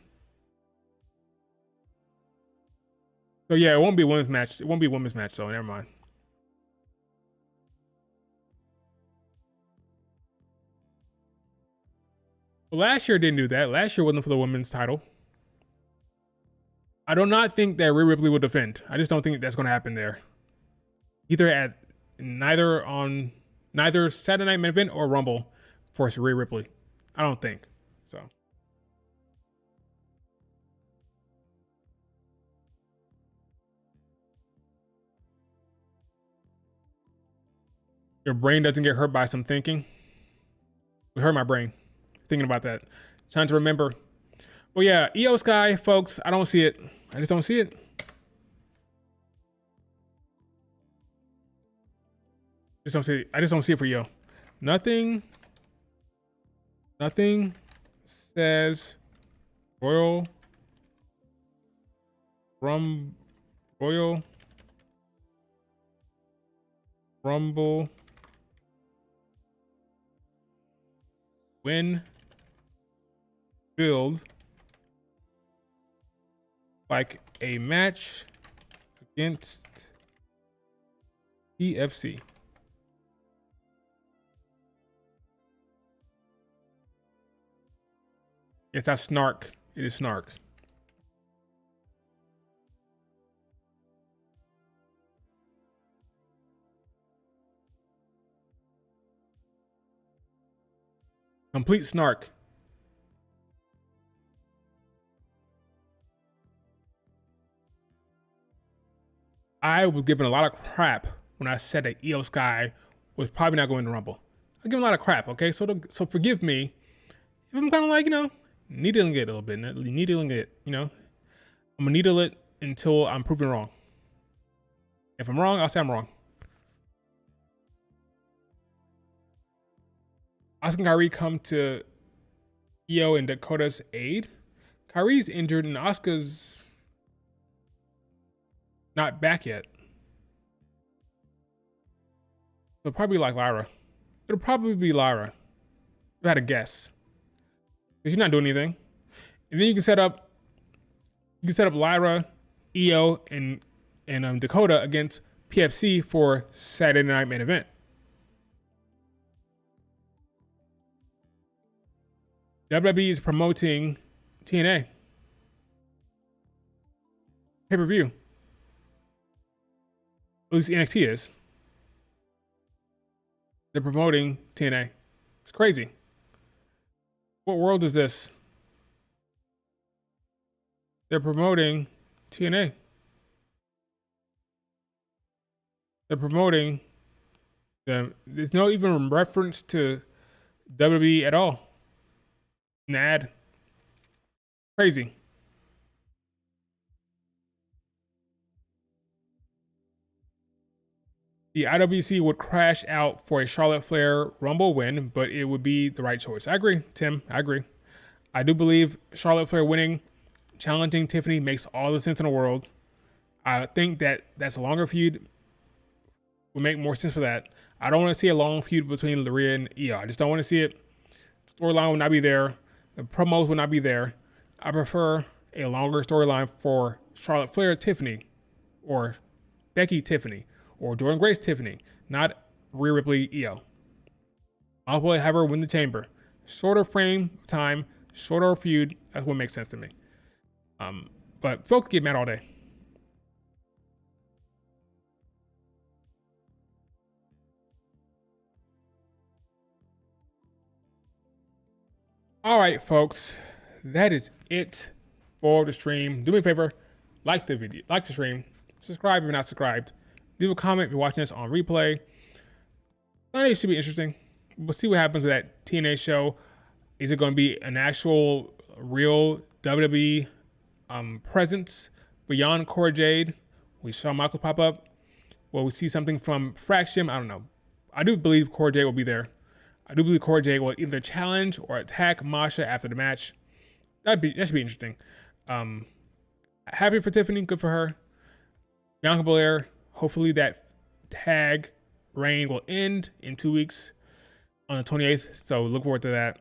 So yeah, it won't be a women's match. It won't be a women's match, so never mind. Well, last year didn't do that. Last year wasn't for the women's title. I do not think that Rhea Ripley will defend. I just don't think that's going to happen there. Neither Saturday Night Main Event or Rumble for Rhea Ripley. I don't think so. Your brain doesn't get hurt by some thinking. It hurt my brain thinking about that. Trying to remember. Well, yeah, EO Sky, folks. I don't see it. I just don't see it. I just don't see it for EO. Nothing says Royal Rumble win build like a match against TFC. Yes, that's snark. It is snark. Complete snark. I was given a lot of crap when I said that EO Sky was probably not going to Rumble. I give him a lot of crap, okay? So forgive me if I'm kind of like, needling it a little bit. Needling it, I'm going to needle it until I'm proven wrong. If I'm wrong, I'll say I'm wrong. Asuka and Kairi come to Io and Dakota's aid. Kairi's injured and Asuka's not back yet. So probably like Lyra. It'll probably be Lyra. If I had to guess. Because she's not doing anything. And then you can set up Lyra, Io, and Dakota against PFC for Saturday Night Main Event. WWE is promoting TNA pay-per-view. At least NXT is. They're promoting TNA. It's crazy. What world is this? They're promoting TNA. They're promoting them. There's no even reference to WWE at all. An ad. Crazy. The IWC would crash out for a Charlotte Flair Rumble win, but it would be the right choice. I agree, Tim. I agree. I do believe Charlotte Flair winning, challenging Tiffany makes all the sense in the world. I think that's a longer feud would make more sense for that. I don't want to see a long feud between Rhea and Io. I just don't want to see it. Storyline will not be there. The promos will not be there. I prefer a longer storyline for Charlotte Flair Tiffany, or Becky Tiffany, or Jordynne Grace Tiffany, not Rhea Ripley Io. I'll probably have her win the chamber. Shorter frame time, shorter feud. That's what makes sense to me. But folks get mad all day. All right, folks, that is it for the stream. Do me a favor, like the video, like the stream, subscribe if you're not subscribed. Leave a comment if you're watching this on replay. Sunday should be interesting. We'll see what happens with that TNA show. Is it going to be an actual, real WWE presence beyond Core Jade? We saw Michaels pop up. Will we see something from Fraction? I don't know. I do believe Core Jade will be there. I do believe Core Jade will either challenge or attack Masha after the match. That should be interesting. Happy for Tiffany, good for her. Bianca Belair, hopefully that tag reign will end in 2 weeks on the 28th. So look forward to that.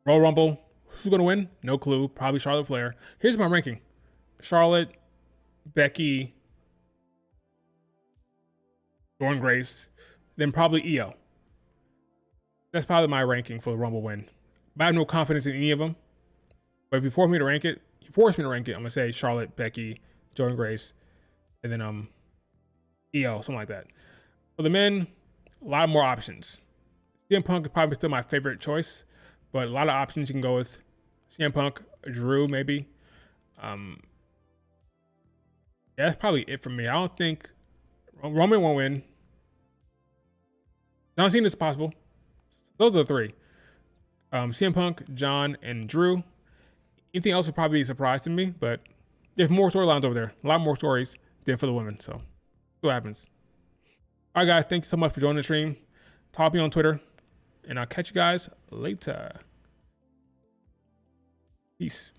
Royal Rumble, who's gonna win? No clue. Probably Charlotte Flair. Here's my ranking: Charlotte, Becky, Jordynne Grace, then probably Io. That's probably my ranking for the Rumble win. But I have no confidence in any of them. But if you force me to rank it, I'm gonna say Charlotte, Becky, Jordynne Grace, and then Io, something like that. For the men, a lot more options. CM Punk is probably still my favorite choice, but a lot of options you can go with. CM Punk, Drew, maybe. Yeah, that's probably it for me. I don't think Roman won't win. John Cena is possible. Those are the three. CM Punk, John, and Drew. Anything else would probably be a surprise to me, but there's more storylines over there. A lot more stories than for the women. So, see what happens. All right, guys. Thank you so much for joining the stream. Talk to me on Twitter, and I'll catch you guys later. Peace.